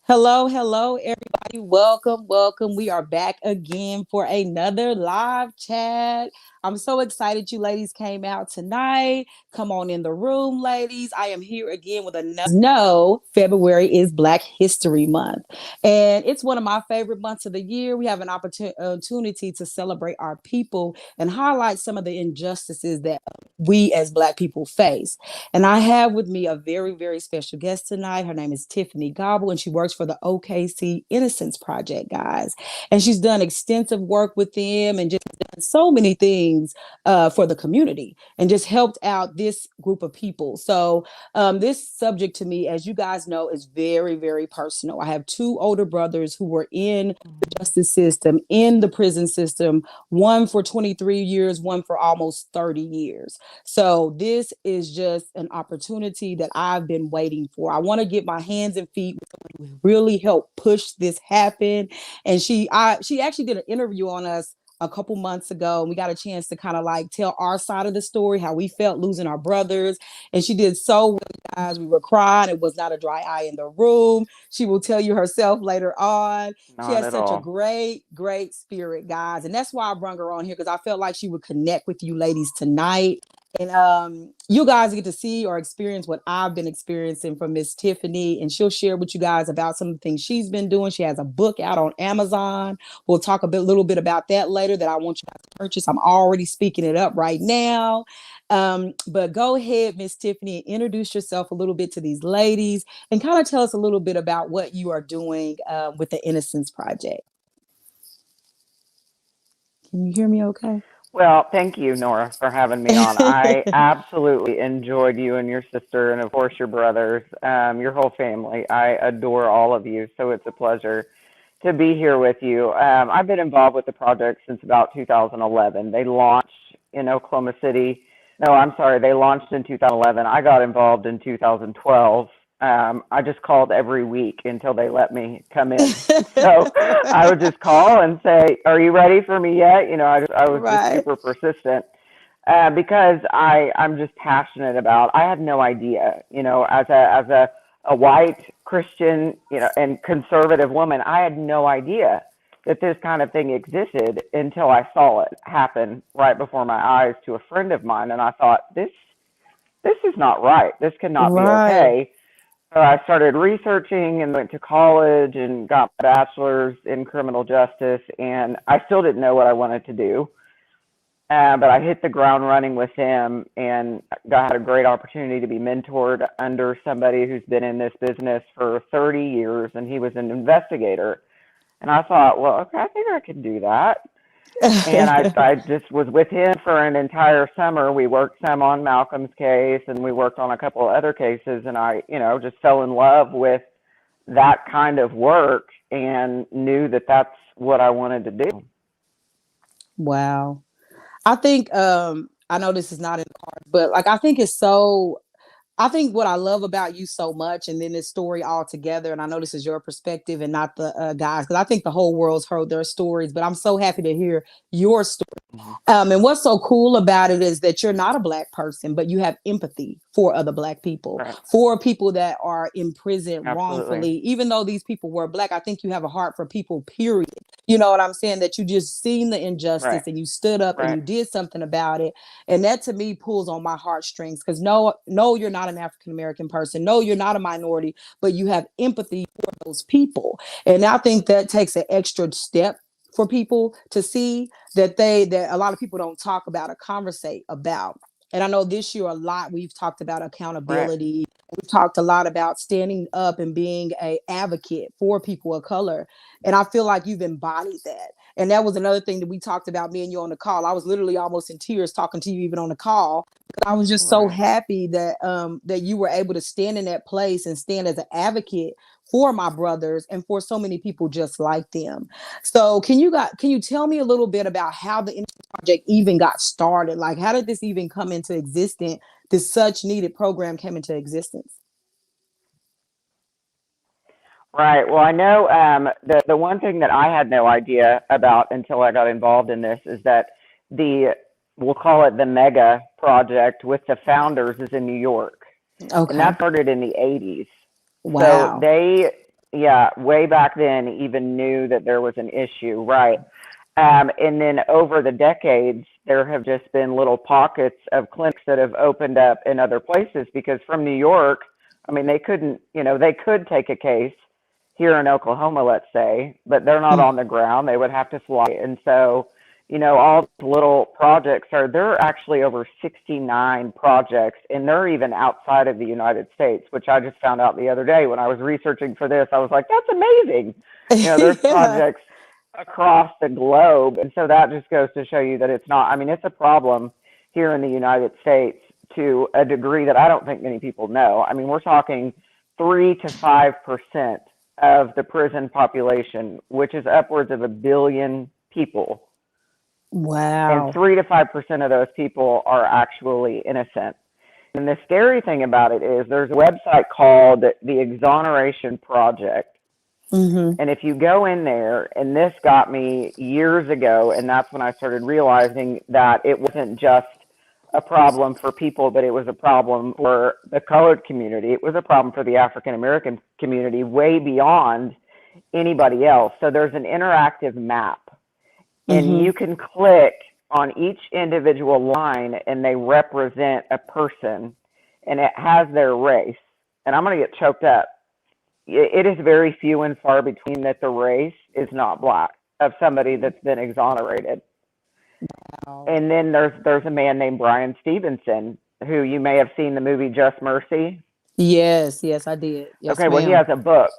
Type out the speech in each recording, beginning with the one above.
Hello, hello, everybody. Welcome, welcome. We are back again for another live chat. I'm so excited you ladies came out tonight. Come on in the room, ladies. I am here again with another. No, February is Black History Month, and it's one of my favorite months of the year. We have an opportunity to celebrate our people and highlight some of the injustices that we as Black people face. And I have with me a very, very special guest tonight. Her name is Tiffany Gobble, and she works for the OKC Innocence Project, guys. And she's done extensive work with them and just done so many things for the community and just helped out this group of people. So, this subject to me, as you guys know, is very, very personal. I have two older brothers who were in the justice system, in the prison system, one for 23 years, one for almost 30 years. So this is just an opportunity that I've been waiting for. I want to get my hands and feet with someone who really helped push this happen. And she actually did an interview on us a couple months ago, and we got a chance to kind of like tell our side of the story, how we felt losing our brothers. And she did so well, guys. We were crying. It was not a dry eye in the room. She will tell you herself later on. She Not has at such a all. great, great spirit, guys. And that's why I brought her on here, because I felt like she would connect with you ladies tonight. And you guys get to see or experience what I've been experiencing from Miss Tiffany, and she'll share with you guys about some of the things she's been doing. She has a book out on Amazon. We'll talk little bit about that later. That I want you guys to purchase. I'm already speaking it up right now. But go ahead, Miss Tiffany, and introduce yourself a little bit to these ladies, and kind of tell us a little bit about what you are doing with the Innocence Project. Can you hear me? Okay. Well, thank you, Nora, for having me on. I absolutely enjoyed you and your sister, and of course your brothers, your whole family. I adore all of you, so it's a pleasure to be here with you. I've been involved with the project since about 2011. They launched in Oklahoma City. No, I'm sorry, they launched in 2011. I got involved in 2012. I just called every week until they let me come in. So I would just call and say, "Are you ready for me yet?" I was just Right. super persistent because I'm just passionate about. I had no idea, as a white Christian, and conservative woman, I had no idea that this kind of thing existed until I saw it happen right before my eyes to a friend of mine, and I thought, this is not right. This cannot be Right. okay. So I started researching and went to college and got my bachelor's in criminal justice, and I still didn't know what I wanted to do. But I hit the ground running with him and got a great opportunity to be mentored under somebody who's been in this business for 30 years, and he was an investigator. And I thought, well, okay, I think I could do that. And I just was with him for an entire summer. We worked some on Malcolm's case, and we worked on a couple of other cases. And I, just fell in love with that kind of work and knew that that's what I wanted to do. Wow. I think I know this is not in the cards, but like I think it's so I think what I love about you so much, and then this story all together, and I know this is your perspective and not the guys, because I think the whole world's heard their stories, but I'm so happy to hear your story. Mhm. And what's so cool about it is that you're not a Black person, but you have empathy for other Black people, Right. for people that are imprisoned Absolutely. wrongfully. Even though these people were Black, I think you have a heart for people, period. You know what I'm saying? That you just seen the Right. injustice and you stood up and Right. you did something about it. And that to me pulls on my heartstrings, because no, you're not an African American person. No, you're not a minority, but you have empathy for those people. And I think that takes an extra step for people to see that a lot of people don't talk about or conversate about. And I know this year a lot we've talked about Right. accountability. We've talked a lot about standing up and being a advocate for people of color. And I feel like you've embodied that. And that was another thing that we talked about, me and you on the call. I was literally almost in tears talking to you even on the call. I was just so Right. happy that you were able to stand in that place and stand as an advocate for my brothers and for so many people just like them. So can you tell me a little bit about how the Innocence Project even got started? Like, how did this even come into existence? This such needed program came into existence. Right. Well, I know the one thing that I had no idea about until I got involved in this is that the we'll call it the mega project with the founders is in New York, and Okay. that started in the 80s. So Wow. they, yeah, way back then even knew that there was an issue, right? And then over the decades, there have just been little pockets of clinics that have opened up in other places because from New York, I mean, they couldn't, they could take a case here in Oklahoma, let's say, but they're not Mm. on the ground. They would have to fly. And so, all the little projects there are actually over 69 projects, and they're even outside of the United States, which I just found out the other day when I was researching for this. I was like, that's amazing. There's Yeah. projects across the globe. And so that just goes to show you that it's not, I mean, it's a problem here in the United States to a degree that I don't think many people know. I mean, we're talking 3 to 5% of the prison population, which is upwards of 1 billion people. And Wow. 3 to 5% of those people are actually innocent. And the scary thing about it is there's a website called the Exoneration Project. Hmm. And if you go in there, and this got me years ago, and that's when I started realizing that it wasn't just a problem for people, but it was a problem for the colored community. It was a problem for the African American community way beyond anybody else. So there's an interactive map, and Hmm. you can click on each individual line, and they represent a person, and it has their race. And I'm going to get choked up. It is very few and far between that the race is not black of somebody that's been exonerated. Wow. And then there's a man named Brian Stevenson who you may have seen the movie Just Mercy. Yes, yes, I did. Yes, Okay, well he ma'am. has a book,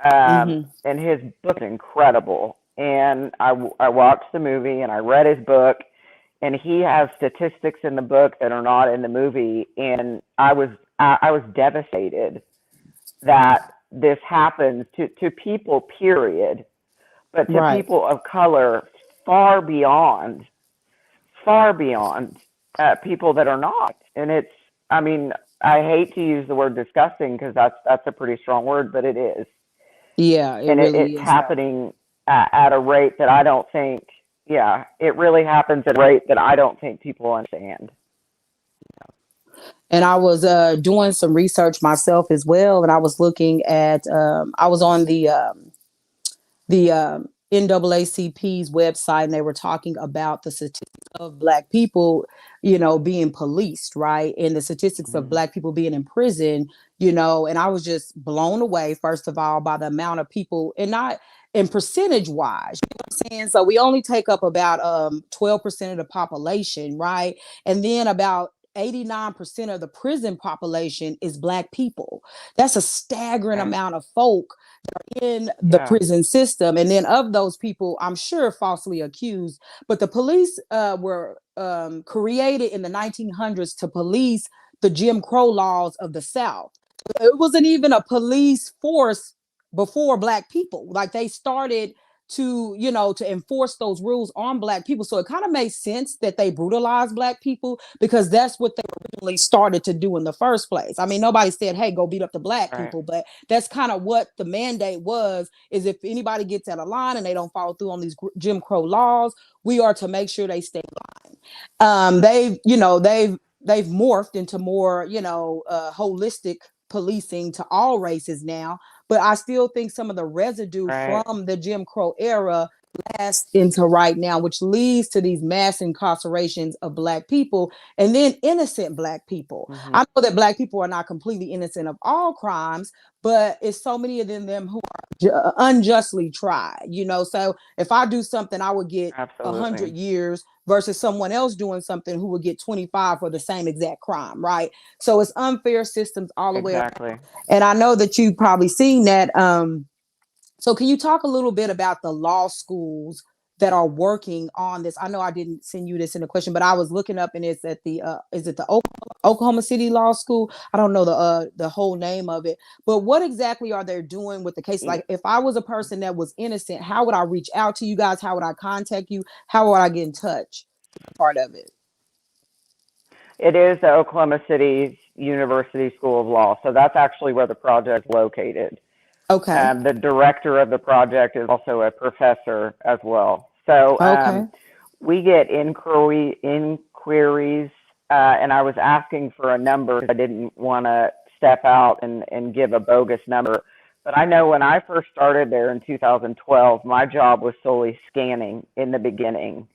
Hmm. and his book is incredible. And I watched the movie and I read his book, and he has statistics in the book that are not in the movie, and I was devastated that this happens to people, period, but to Right. people of color far beyond, far beyond people that are not. And it's, I mean, I hate to use the word disgusting because that's a pretty strong word, but it is. Yeah, it And really it's is though. happening at a rate that I don't think, yeah, it really happens at a rate that I don't think people understand. And I was doing some research myself as well, and I was looking at I was on the NAACP's website, and they were talking about the statistics of Black people, being policed, right, and the statistics of Mm, Black people being in prison, and I was just blown away, first of all, by the amount of people, and not in percentage wise, you know what I'm saying? So we only take up about 12% of the population, right, and then about 89% of the prison population is Black people. That's a staggering right. amount of folk in the Yeah. prison system. And then of those people, I'm sure falsely accused, but the police were created in the 1900s to police the Jim Crow laws of the South. It wasn't even a police force before Black people. Like they started to enforce those rules on Black people. So it kind of made sense that they brutalized Black people because that's what they originally started to do in the first place. I mean, nobody said, hey, go beat up the Black Right. people, but that's kind of what the mandate was, is if anybody gets out of line and they don't follow through on these Jim Crow laws, we are to make sure they stay in line. They've morphed into more holistic policing to all races now, but I still think some of the residue Right. from the Jim Crow era lasts into right now, which leads to these mass incarcerations of Black people and then innocent Black people. Hmm. I know that Black people are not completely innocent of all crimes, but it's so many of them who are unjustly tried. So if I do something, I would get 100 Absolutely. years versus someone else doing something who would get 25 for the same exact crime, right? So it's unfair systems all the way around. Exactly. And I know that you've probably seen that. So can you talk a little bit about the law schools that are working on this? I know I didn't send you this in a question, but I was looking up, and it's at the is it the Oklahoma City Law School? I don't know the whole name of it, but what exactly are they doing with the case? Like, if I was a person that was innocent, how would I reach out to you guys? How would I contact you? How would I get in touch? Part of it. It is the Oklahoma City University School of Law. So that's actually where the project is located. Okay. The director of the project is also a professor as well. So Okay. we get inquiries, and I was asking for a number. I didn't want to step out and give a bogus number. But I know when I first started there in 2012, my job was solely scanning in the beginning.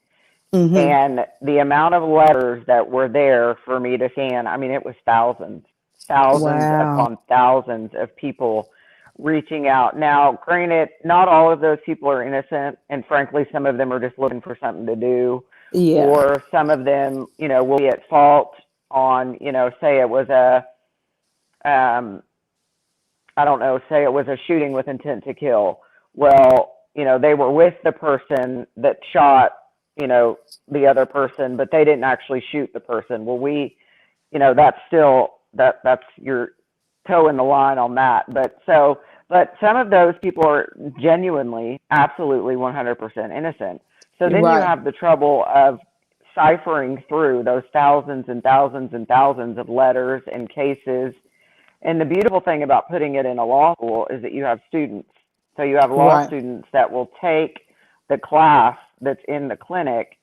Mm-hmm. And the amount of letters that were there for me to scan, I mean, it was thousands, thousands Wow. upon thousands of people reaching out. Now, granted, not all of those people are innocent, and frankly, some of them are just looking for something to do, Yeah. or some of them, will be at fault on, say it was um, I don't know, say it was a shooting with intent to kill. Well, they were with the person that shot, the other person, but they didn't actually shoot the person. Well, that's still that's your toe in the line on that. But some of those people are genuinely, absolutely 100% innocent. So then you Right. have the trouble of ciphering through those thousands and thousands and thousands of letters and cases. And the beautiful thing about putting it in a law school is that you have students. So you have law Right. students that will take the class that's in the clinic,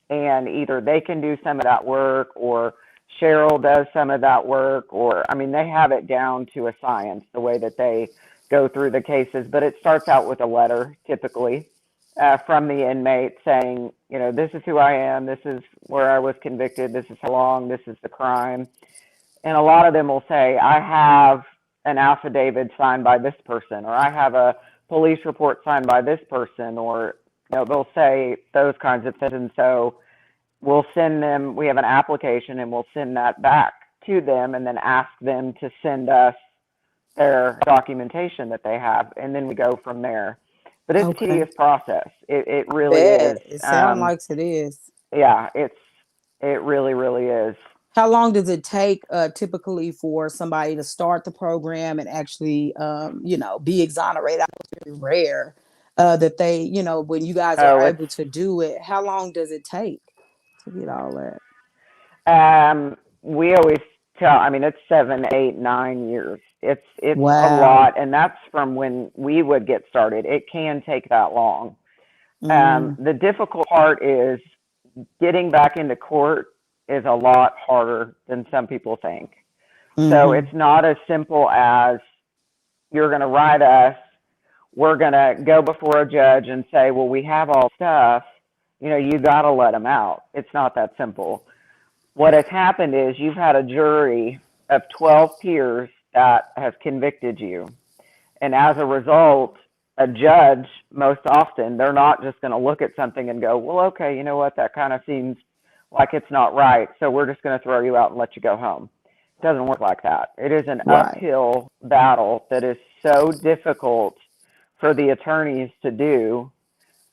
and either they can do some of that work, or Cheryl does some of that work, or, I mean, they have it down to a science, the way that they go through the cases. But it starts out with a letter, typically, from the inmate saying, this is who I am, this is where I was convicted, this is how long, this is the crime. And a lot of them will say, I have an affidavit signed by this person, or I have a police report signed by this person, or they'll say those kinds of things. And so we'll send them, we have an application, and we'll send that back to them, and then ask them to send us their documentation that they have, and then we go from there. But it's a Okay. tedious process. It I really bet. is. It sounds like it is. Yeah, it really, really is. How long does it take typically for somebody to start the program and actually, be exonerated? I know it's very rare that they, when you guys are Oh, it's able to do it, how long does it take to get all that? We always tell. I mean, it's 7, 8, 9 years. It's a Wow. lot, and that's from when we would get started. It can take that long. Mm, The difficult part is getting back into court is a lot harder than some people think. So mm-hmm. it's not as simple as you're going to write us. We're going to go before a judge and say, well, we have all stuff. You got to let them out. It's not that simple. What has happened is you've had a jury of 12 peers that has convicted you. And as a result, a judge, most often, they're not just going to look at something and go, well, okay, you know what, that kind of seems like it's not right, so we're just going to throw you out and let you go home. It doesn't work like that. It is an Right. uphill battle that is so difficult for the attorneys to do.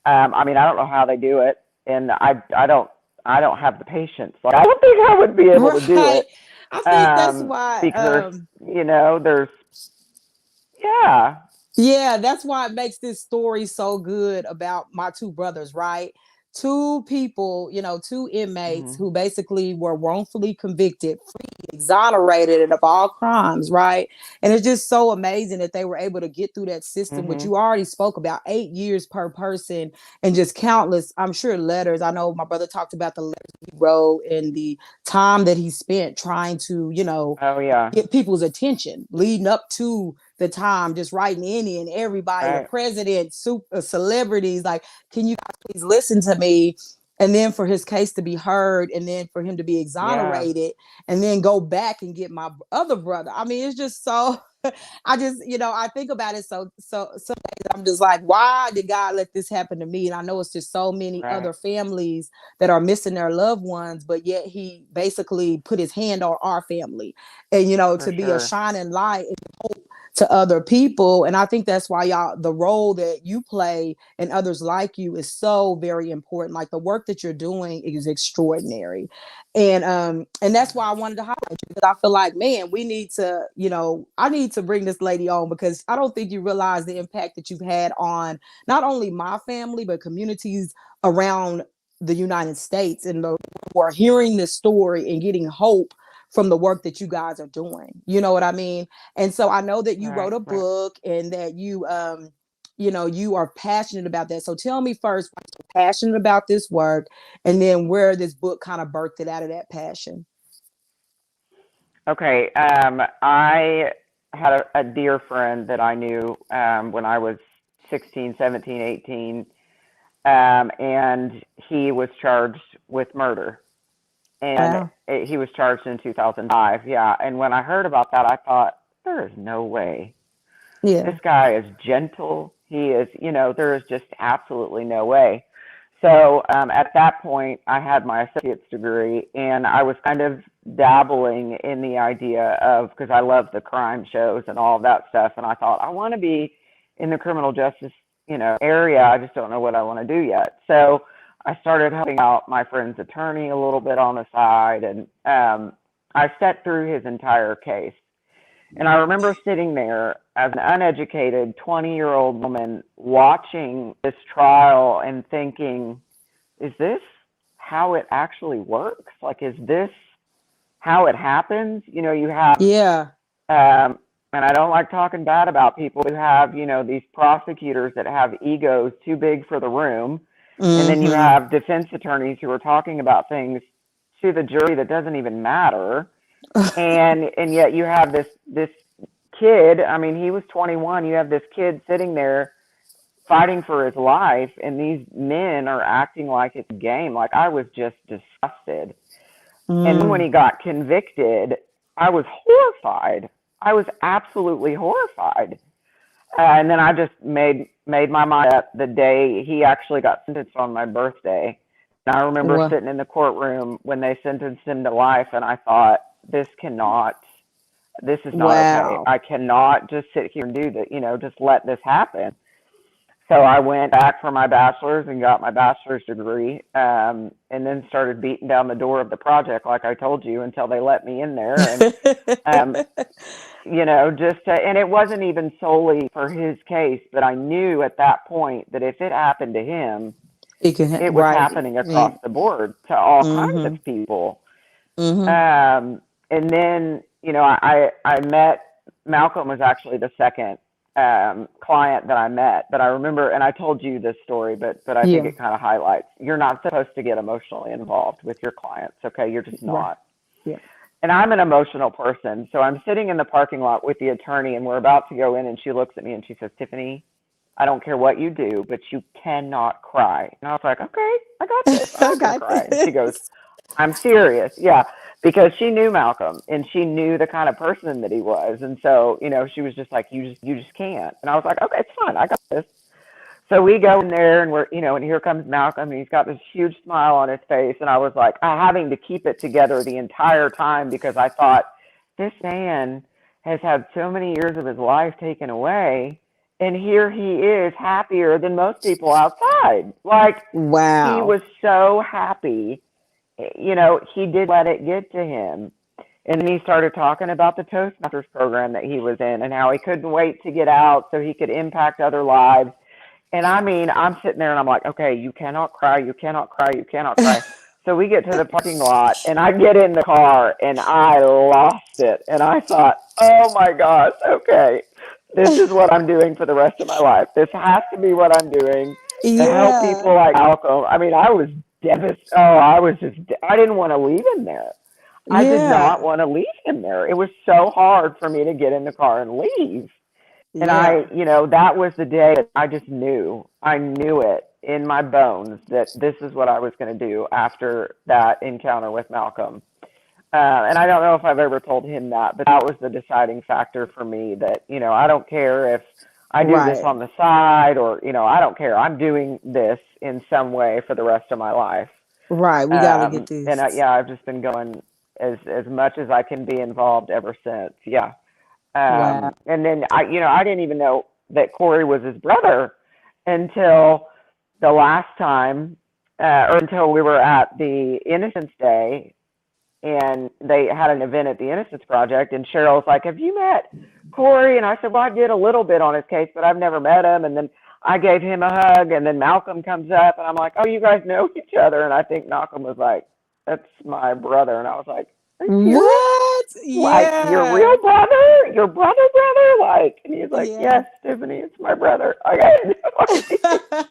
I mean, I don't know how they do it, and I don't have the patience. Like, I don't think I would be able to do Right. it, I think that's why because there's yeah. yeah, that's why it makes this story so good about my two brothers, right? Two people, two inmates Hmm. who basically were wrongfully convicted, free, exonerated of all crimes, right? And it's just so amazing that they were able to get through that system, which Hmm. you already spoke about, 8 years per person, and just countless, I'm sure, letters. I know my brother talked about the letters he wrote and the time that he spent trying to, Oh yeah. get people's attention leading up to the time, just writing any and everybody, the Right. president, super celebrities, like, can you guys please listen to me? And then for his case to be heard, and then for him to be Yeah. exonerated, and then go back and get my other brother. I mean, it's just so. I just, I think about it so some days I'm just like, why did God let this happen to me? And I know it's just so many Right. other families that are missing their loved ones, but yet He basically put His hand on our family, and For to be a sure. shining light and hope to other people. And I think that's why y'all, the role that you play and others like you is so very important. Like, the work that you're doing is extraordinary. And that's why I wanted to highlight you, because I feel like, man, we need to, I need to bring this lady on, because I don't think you realize the impact that you've had on not only my family but communities around the United States, and the who are hearing this story and getting hope from the work that you guys are doing. You know what I mean? And so I know that you wrote Right. a Right. book, and that you are passionate about that. So tell me first why you're passionate about this work, and then where this book kind of birthed it out of that passion. Okay. I had a dear friend that I knew when I was 16, 17, 18, and he was charged with murder. And Wow. he was charged in 2005. Yeah. And when I heard about that, I thought, there is no way. This Yeah. guy is gentle. He is, there is just absolutely no way. So at that point, I had my associate's degree, and I was kind of dabbling in the idea of, because I love the crime shows and all of that stuff, and I thought, I want to be in the criminal justice, area. I just don't know what I want to do yet. So I started helping out my friend's attorney a little bit on the side, and I sat through his entire case. And I remember sitting there as an uneducated 20-year-old woman watching this trial and thinking, is this how it actually works? Like, is this how it happens? You have, Yeah. and I don't like talking bad about people who have, these prosecutors that have egos too big for the room. And then you Mm-hmm. have defense attorneys who are talking about things to the jury that doesn't even matter. And yet you have this kid. I mean, he was 21. You have this kid sitting there fighting for his life, and these men are acting like it's a game. Like, I was just disgusted. And then when Mm. he got convicted, I was horrified. I was absolutely horrified. And then I just made my mind up the day he actually got sentenced on my birthday. And I remember Well, sitting in the courtroom when they sentenced him to life, and I thought, this is not okay. wow. I cannot just sit here and do that, just let this happen. So I went back for my bachelor's and got my bachelor's degree, and then started beating down the door of the project, like I told you, until they let me in there. And um, and it wasn't even solely for his case, but I knew at that point that if it happened to him, It can it was right. happening across the board to all kinds of Mm-hmm. people. Mm-hmm. And then, I met Malcolm was actually the second client that I met. But I remember, and I told you this story, but I think Yeah. it kind of highlights you're not supposed to get emotionally involved with your clients. Okay, you're just Right. not. Yeah. And I'm an emotional person, so I'm sitting in the parking lot with the attorney, and we're about to go in, and she looks at me and she says, "Tiffany, I don't care what you do, but you cannot cry." And I was like, "Okay, I got this. I'm I not going to got cry." And she goes, this. "I'm serious." Yeah, because she knew Malcolm and she knew the kind of person that he was. And so, she was just like, you just can't. And I was like, "Okay, it's fine. I got this." So we go in there, and and here comes Malcolm, and he's got this huge smile on his face. And I was like, having to keep it together the entire time, because I thought, this man has had so many years of his life taken away. And here he is, happier than most people outside. Like, he Wow. was so happy. He did let it get to him. And then he started talking about the Toastmasters program that he was in, and how he couldn't wait to get out so he could impact other lives. And I mean, I'm sitting there and I'm like, okay, you cannot cry, you cannot cry, you cannot cry. So we get to the parking lot, and I get in the car, and I lost it. And I thought, oh my gosh, okay, this is what I'm doing for the rest of my life. This has to be what I'm doing to help Yeah. people like Malcolm. I mean, I was devastated. Oh, I didn't want to leave him there. I did not Yeah. want to leave him there. It was so hard for me to get in the car and leave. And Yeah. that was the day that I just knew. I knew it in my bones that this is what I was going to do after that encounter with Malcolm. And I don't know if I've ever told him that, but that was the deciding factor for me that, I don't care if I do this Right. on the side, or, I don't care. I'm doing this in some way for the rest of my life. Right. We gotta get this. Yeah, I've just been going as much as I can be involved ever since. Yeah. Wow. And then I didn't even know that Corey was his brother until the last time, or until we were at the Innocence Day, and they had an event at the Innocence Project, and Cheryl's like, "Have you met Corey?" And I said, "Well, I did a little bit on his case, but I've never met him." And then I gave him a hug, and then Malcolm comes up, and I'm like, "Oh, you guys know each other?" And I think Malcolm was like, "That's my brother." And I was like, "Are you serious? What? Like, your Yeah. real brother? Your brother? Like," and he's like, Yeah. "Yes, Tiffany, it's my brother." Like, I had no idea.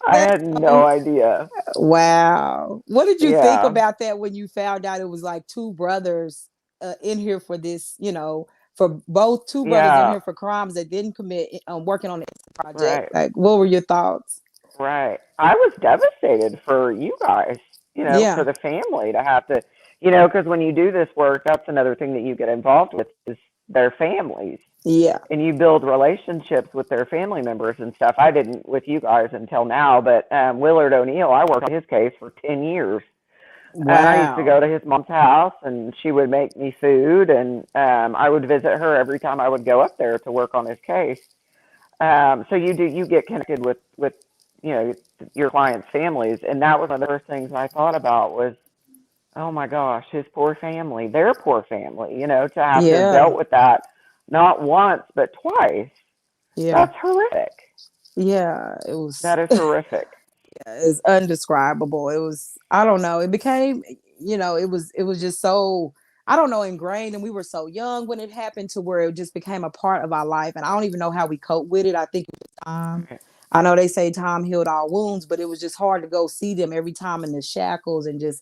I That's had no so idea. wow. What did you think Yeah. about that when you found out it was like two brothers in here for this, for both two brothers on Yeah. here for crimes that didn't commit, working on the Innocence Project. Right. Like, what were your thoughts? Right. I was devastated for you guys, for Yeah, the family to have to, because when you do this work, that's another thing that you get involved with is their families. yeah, And you build relationships with their family members and stuff. I didn't with you guys until now, but Willard O'Neill, I worked on his case for 10 years. And I used to wow, go to his mom's house, and she would make me food, and I would visit her every time I would go up there to work on his case. So you get connected with you know your clients' families, and that was one of the first things I thought about was, oh my gosh, his poor family, their poor family, to have to have yeah, dealt with that not once but twice. yeah, That's horrific. yeah. It was. That is horrific. Is undescribable. It was, I don't know. It became, it was just so, I don't know, ingrained, and we were so young when it happened to where it just became a part of our life. And I don't even know how we cope with it. I think it was time. Right. I know they say time healed all wounds, but it was just hard to go see them every time in the shackles and just,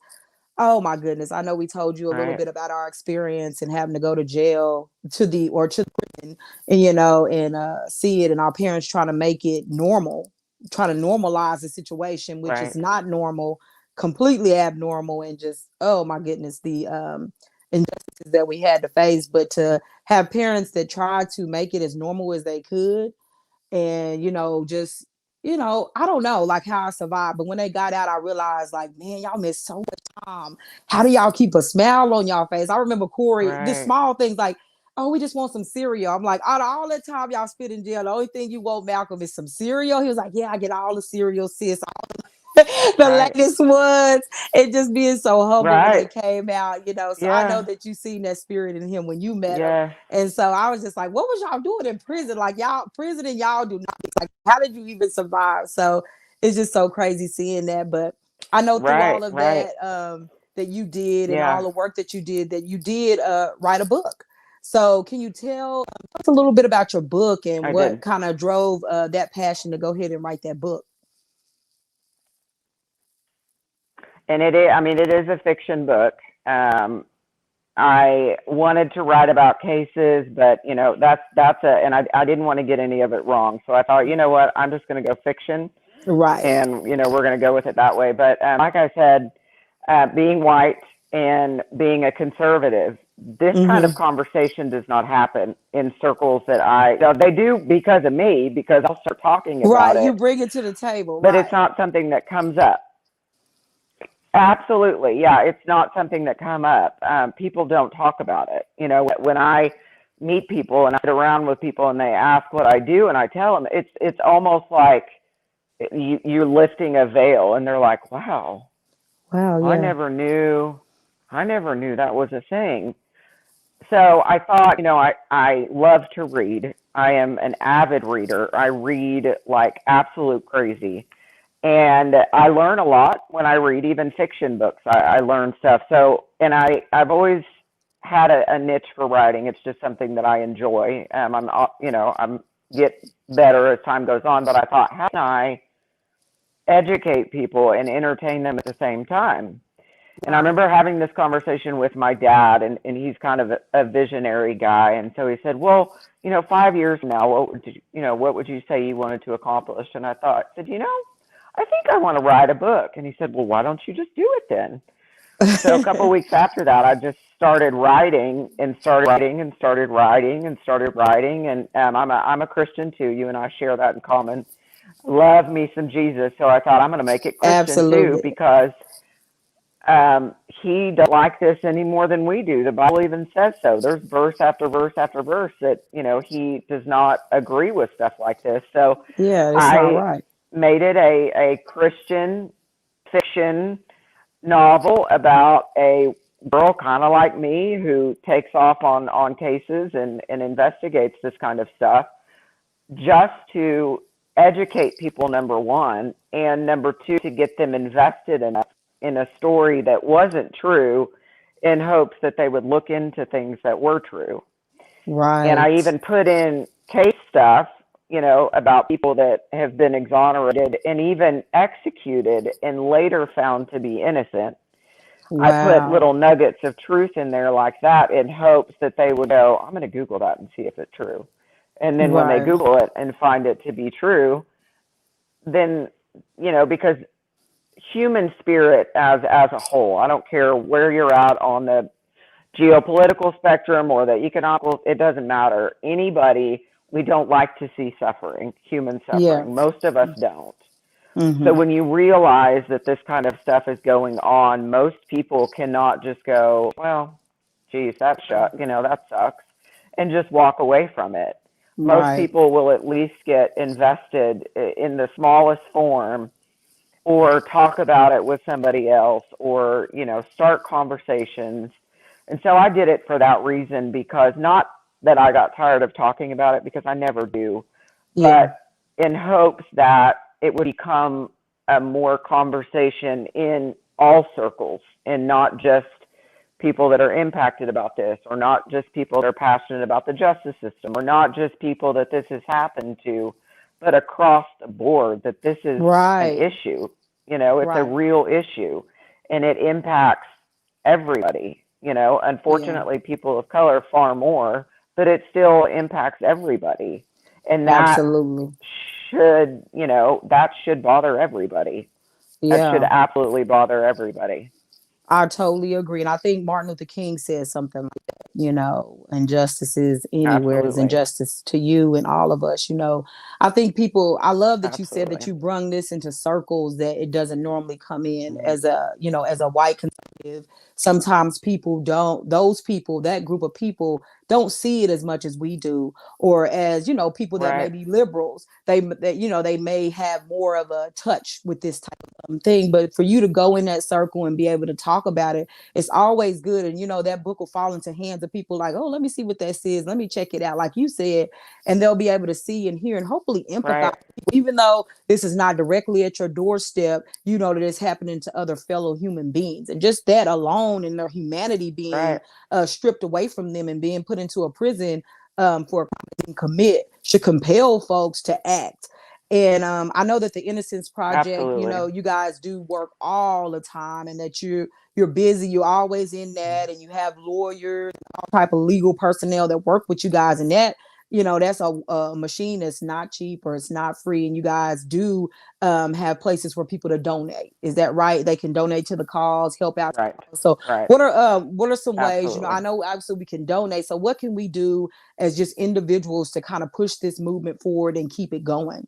oh my goodness. I know we told you a little Right. bit about our experience and having to go to jail to the prison, and see it, and our parents trying to make it normal, trying to normalize the situation, which is Right. not normal, completely abnormal, and just, oh my goodness, the injustices that we had to face. But to have parents that tried to make it as normal as they could, and just, I don't know like how I survived, but when they got out I realized, like, man, y'all missed so much time. How do y'all keep a smile on y'all face? I remember Corey, just Right. small things like, oh, we just want some cereal. I'm like, out of all that time y'all spent in jail, the only thing you want, Malcolm, is some cereal. He was like, yeah, I get all the cereal, sis. The Right. latest ones, and just being so humble when they Right. came out, so I know Yeah. that you seen that spirit in him when you met him. Yes. And so I was just like, what was y'all doing in prison? Like, y'all, prison and y'all do not, like, how did you even survive? So it's just so crazy seeing that. But I know through Right. all of Right. that, that you did, and all Yeah. the work that you did write a book. So can you tell us a little bit about your book and I what did. kind of drove that passion to go ahead and write that book? And it is, I mean, it is a fiction book. I wanted to write about cases, but and I didn't want to get any of it wrong. So I thought, you know what, I'm just going to go fiction, Right. and we're going to go with it that way. But like I said, being white and being a conservative, this kind of Mm-hmm. conversation does not happen in circles that they do because of me, because I'll start talking about Right. You it, bring it to the table. but it's Right. not something that comes up. Absolutely. Yeah, it's not something that come up. People don't talk about it. When I meet people and I sit around with people and they ask what I do and I tell them, it's almost like you're lifting a veil, and they're like, wow, Wow. I Yeah. never knew, I never knew that was a thing. So I thought, I love to read. I am an avid reader. I read like absolute crazy. And I learn a lot when I read, even fiction books. I learn stuff. So, and I've always had a niche for writing. It's just something that I enjoy. I'm get better as time goes on. But I thought, how can I educate people and entertain them at the same time? And I Right. remember having this conversation with my dad, and he's kind of a visionary guy. And so he said, well, 5 years from now, what would you say you wanted to accomplish? And I said, I think I want to write a book. And he said, well, why don't you just do it then? So a couple of weeks after that, I just started writing and started writing and started writing and started writing. And I'm a Christian too. You and I share that in common. Love me some Jesus. So I thought I'm going to make it Christian too, Absolutely. because he doesn't like this any more than we do. The Bible even says so. There's verse after verse after verse that, he does not agree with stuff like this. So Yeah, it's not I right. made it a Christian fiction novel about a girl kind of like me who takes off on cases and investigates this kind of stuff, just to educate people, number one, and number two, to get them invested enough in a story that wasn't true, in hopes that they would look into things that were true. And I Right. even put in case stuff, about people that have been exonerated and even executed and later found to be innocent. I put Wow. little nuggets of truth in there like that in hopes that they would go, I'm going to Google that and see if it's true. And then when they Right. Google it and find it to be true, then, because human spirit as a whole, I don't care where you're at on the geopolitical spectrum or the economical, it doesn't matter. Anybody, we don't like to see suffering, human Yeah. suffering. Most of us don't. So Mm-hmm. when you realize that this kind of stuff is going on, most people cannot just go, well, geez, that sucks, and just walk away from it. Most Right. people will at least get invested in the smallest form or talk about it with somebody else or, start conversations. And so I did it for that reason, because not that I got tired of talking about it, because I never do, Yeah. but in hopes that it would become a more conversation in all circles and not just people that are impacted about this, or not just people that are passionate about the justice system, or not just people that this has happened to, but across the board, that this is an Right. issue. It's a Right. real issue, and it impacts everybody. Yeah. Unfortunately, people of color far more, but it still impacts everybody. And Absolutely. that should bother everybody. That should Yeah. absolutely bother everybody. I totally agree. And I think Martin Luther King said something like that, injustice is anywhere is Absolutely. injustice to you and all of us, I think people, I love that you said that Absolutely. you brung this into circles that it doesn't normally come in as a white conservative. Sometimes people don't, those people, that group of people don't see it as much as we do, or as, people that may Right. be liberals, they may have more of a touch with this type thing. But for you to go in that circle and be able to talk about it, it's always good. And that book will fall into hands of people like, oh, let me see what that says, let me check it out, like you said, and they'll be able to see and hear and hopefully empathize, Right. even though this is not directly at your doorstep, that it's happening to other fellow human beings. And just that alone, and their humanity being Right. stripped away from them and being put into a prison for a crime they didn't commit, should compel folks to act. And I know that the Innocence Project, Absolutely. you guys do work all the time, and that you're busy, you're always in that, and you have lawyers, all type of legal personnel that work with you guys, and that that's a machine that's not cheap, or it's not free. And you guys do have places for people to donate. Is that right? They can donate to the cause, help out. Right. So Right. what are some ways? I Absolutely. know obviously we can donate. So what can we do as just individuals to kind of push this movement forward and keep it going?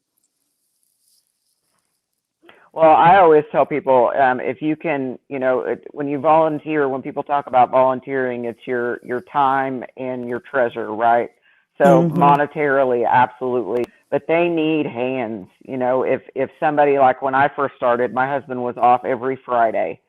Well, I always tell people, if you can, when you volunteer, when people talk about volunteering, it's your time and your treasure, right? So Mm-hmm. monetarily, absolutely, but they need hands. If somebody, like when I first started, my husband was off every Friday,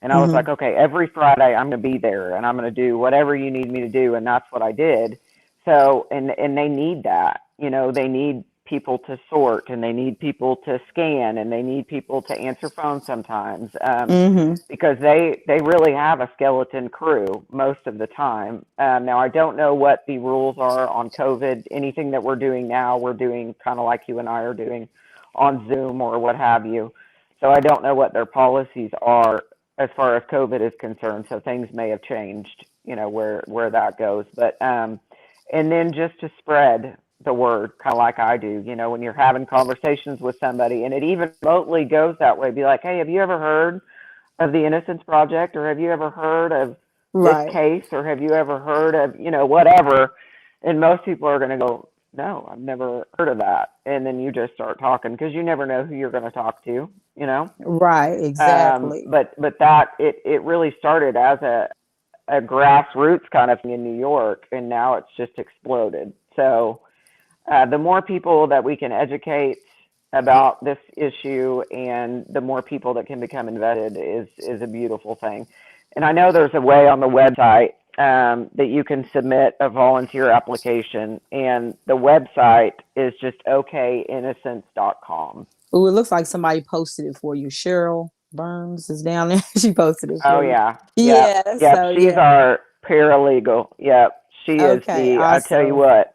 and I was Mm-hmm. like, okay, every Friday I'm going to be there, and I'm going to do whatever you need me to do, and that's what I did. So, and they need that. They need people to sort, and they need people to scan, and they need people to answer phones sometimes, Mm-hmm. because they really have a skeleton crew most of the time. Now, I don't know what the rules are on COVID. Anything that we're doing now, we're doing kind of like you and I are doing on Zoom or what have you. So I don't know what their policies are as far as COVID is concerned. So things may have changed, where that goes. But and then just to spread the word, kind of like I do, when you're having conversations with somebody, and it even remotely goes that way, be like, hey, have you ever heard of the Innocence Project, or have you ever heard of this Right. case, or have you ever heard of, whatever? And most people are going to go, no, I've never heard of that. And then you just start talking, because you never know who you're going to talk to, you know? Right. Exactly. But that, it really started as a grassroots kind of thing in New York, and now it's just exploded. So the more people that we can educate about this issue, and the more people that can become invested, is a beautiful thing. And I know there's a way on the website that you can submit a volunteer application, and the website is just okinnocence.com. Oh, it looks like somebody posted it for you. Cheryl Burns is down there. She posted it Oh for you. yeah, yep, Yeah. yep. So She's yeah. our paralegal. Yep, she is Okay. the. I tell you Awesome. what,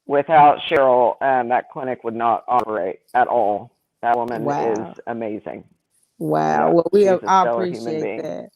without Cheryl, that clinic would not operate at all. That woman is Wow. amazing. Wow. Yep, Well, she's a I stellar human appreciate being. that.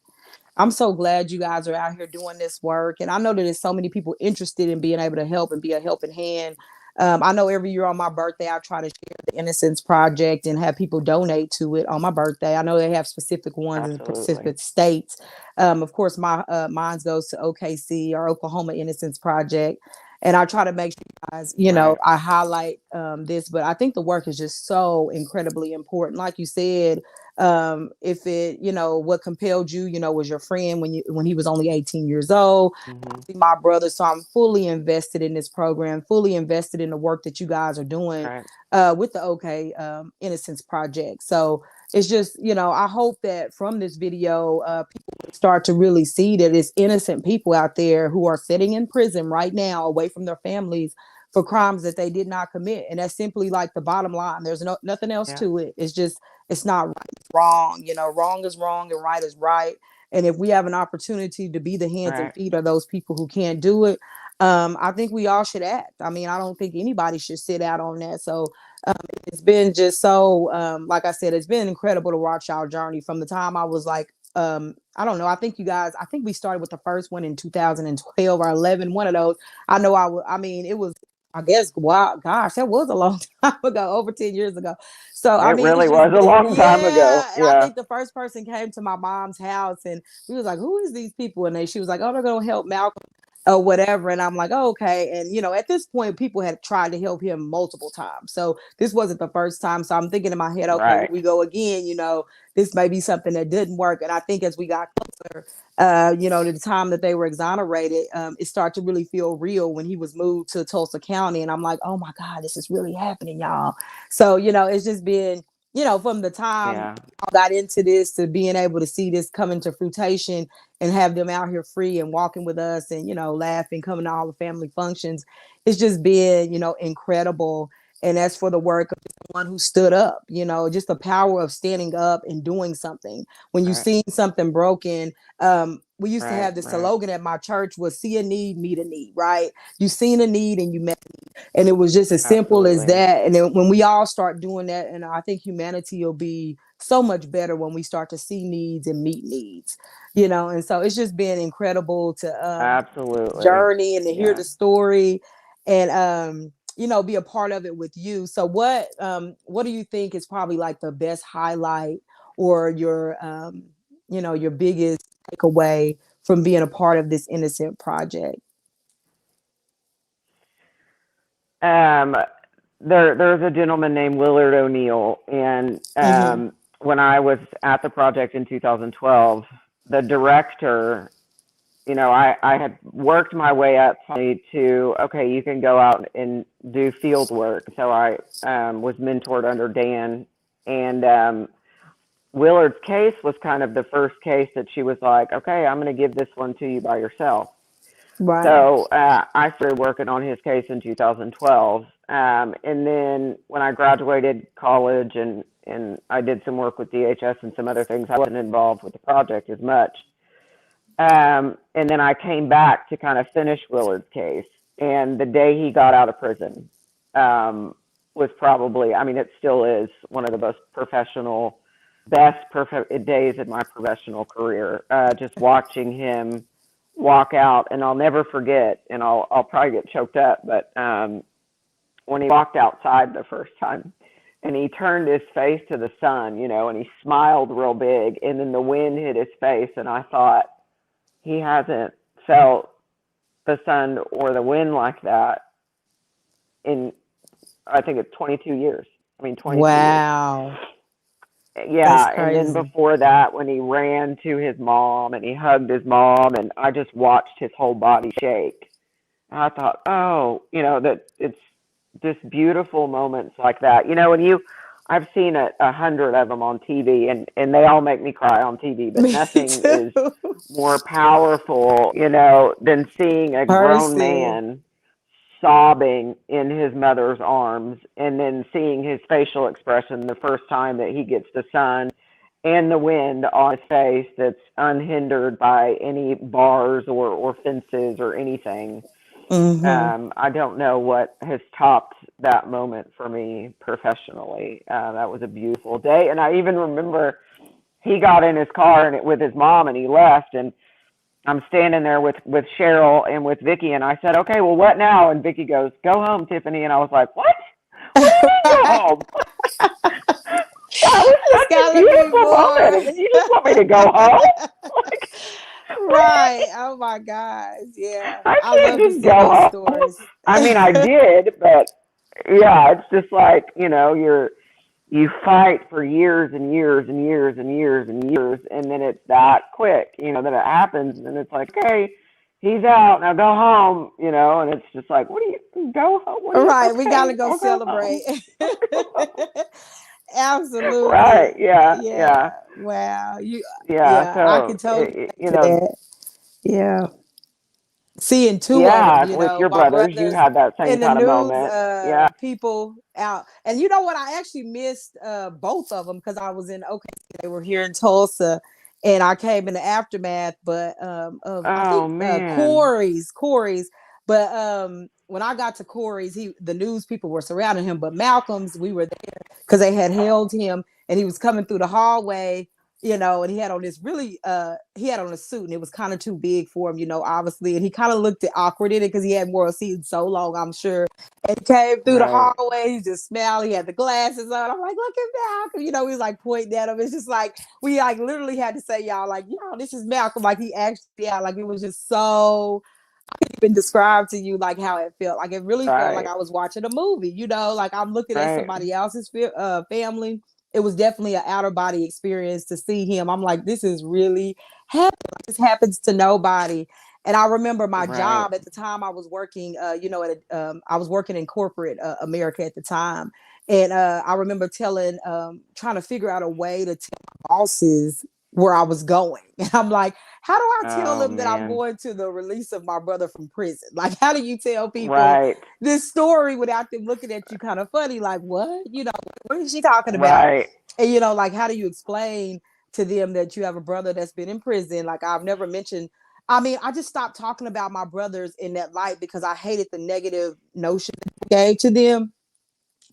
I'm so glad you guys are out here doing this work. And I know that there's so many people interested in being able to help and be a helping hand. I know every year on my birthday, I try to share the Innocence Project and have people donate to it on my birthday. I know they have specific ones in Absolutely. specific states. Of course, my mine goes to OKC or Oklahoma Innocence Project. And I try to make sure you guys, Right. I highlight this, but I think the work is just so incredibly important. Like you said, if it, what compelled you, was your friend when he was only 18 years old. Hmm. My brother, so I'm fully invested in this program, fully invested in the work that you guys are doing Right. with the OK Innocence Project. So it's just, I hope that from this video, people start to really see that it's innocent people out there who are sitting in prison right now away from their families for crimes that they did not commit. And that's simply like the bottom line. There's nothing else Yeah. to it. It's just, it's not right, it's wrong. Wrong is wrong and right is right. And if we have an opportunity to be the hands and Right. feet of those people who can't do it, I think we all should act. I mean, I don't think anybody should sit out on that. So um, it's been just so, like I said, it's been incredible to watch our journey from the time I was like, I don't know. I think I think we started with the first one in 2012 or 11, one of those. I know I mean, it was, I guess, wow, gosh, that was a long time ago, over 10 years ago. So, I It mean, it's really just was a been, long time ago. yeah. And I Yeah. think the first person came to my mom's house and we was like, who is these people? And she was like, oh, they're going to help Malcolm or whatever. And I'm like, oh, okay. And, at this point, people had tried to help him multiple times. So this wasn't the first time. So I'm thinking in my head, okay, here Right. we go again. This may be something that didn't work. And I think as we got closer, to the time that they were exonerated, it started to really feel real when he was moved to Tulsa County. And I'm like, oh my God, this is really happening, y'all. So, it's just been, from the time Yeah. I got into this to being able to see this come into fruition and have them out here free and walking with us and, laughing, coming to all the family functions. It's just been, incredible. And that's for the work of the one who stood up, just the power of standing up and doing something. When you Right. see something broken, we used to Right. have this Right. slogan at my church was see a need, meet a need, right? You seen a need and you met a need. And it was just as simple as Absolutely. that. And then when we all start doing that, and I think humanity will be so much better when we start to see needs and meet needs, and so it's just been incredible to Absolutely. journey and to hear Yeah. the story and be a part of it with you. So what do you think is probably like the best highlight or your biggest takeaway from being a part of this innocent project? Um, there's a gentleman named Willard O'Neill, and Mm-hmm. when I was at the project in 2012, the director, I had worked my way up to okay, you can go out and do field work. So I was mentored under Dan, and Willard's case was kind of the first case that she was like, okay, I'm going to give this one to you by yourself. Right. So I started working on his case in 2012. And then when I graduated college and I did some work with DHS and some other things, I wasn't involved with the project as much. And then I came back to kind of finish Willard's case. And the day he got out of prison was probably, I mean, it still is one of the most best days in my professional career. Just watching him walk out, and I'll never forget, and I'll probably get choked up, but when he walked outside the first time, and he turned his face to the sun, and he smiled real big, and then the wind hit his face, and I thought, he hasn't felt the sun or the wind like that in, I think it's 22 years. I mean, 22 years. Wow. That's Yeah, and then crazy. before that, when he ran to his mom and he hugged his mom, and I just watched his whole body shake. And I thought, oh, that it's just beautiful moments like that. I've seen 100 of them on TV, and they all make me cry on TV, but Me nothing too. is more powerful, than seeing a grown Person. man sobbing in his mother's arms and then seeing his facial expression the first time that he gets the sun and the wind on his face that's unhindered by any bars or fences or anything. Mm-hmm. I don't know what has topped that moment for me professionally. That was a beautiful day. And I even remember he got in his car and with his mom and he left, and I'm standing there with Cheryl and with Vicky, and I said, okay, well, what now? And Vicky goes, go home, Tiffany. And I was like, what? What do you mean go home? That was It's such a gotta be beautiful moment. more. And then you just want me to go home? Like, what do you Right. mean? Oh my gosh. Yeah. I I can't love to just see go those home. stories. I mean, I did, but yeah, it's just like, you fight for years and years and years and years and years, and then it's that quick, that it happens, and it's like, okay, he's out now, go home, and it's just like, what do you go home? What do you? Right. We gotta Okay, go I'll go celebrate. home. I'll go home. Absolutely. Right? Yeah, Yeah. yeah, Wow. yeah. Yeah, I can So, totally relate to that. Yeah. Seeing two of them, yeah, with your my brothers, you brothers had that same in the kind of news, moment. Yeah. people out. And you know what? I actually missed both of them because I was in OKC. They were here in Tulsa, and I came in the aftermath. But of I Oh think man. Corey's. But when I got to Corey's, the news people were surrounding him. But Malcolm's, we were there because they had held him, and he was coming through the hallway, and he had on this really he had on a suit, and it was kind of too big for him, obviously, and he kind of looked awkward in it because he hadn't worn a suit so long, I'm sure. And he came through the Right. hallway, he just smiled, he had the glasses on. I'm like, look at Malcolm, he was like pointing at him. It's just like we like literally had to say, y'all, like, this is Malcolm. Like he actually, yeah, like it was just so even describe to you like how it felt. Like it really felt like Right. I was watching a movie, like I'm looking at Right. somebody else's family. It was definitely an outer body experience to see him. I'm like, this is really happening. This happens to nobody. And I remember my Right. job at the time. I was working, I was working in corporate America at the time, and I remember trying to figure out a way to tell my bosses where I was going. And I'm like, how do I tell Oh them that I'm man. going to the release of my brother from prison? Like, how do you tell people Right. this story without them looking at you kind of funny? Like, what? What is she talking about? Right. And, like, how do you explain to them that you have a brother that's been in prison? Like, I've never mentioned. I mean, I just stopped talking about my brothers in that light because I hated the negative notion that I gave to them.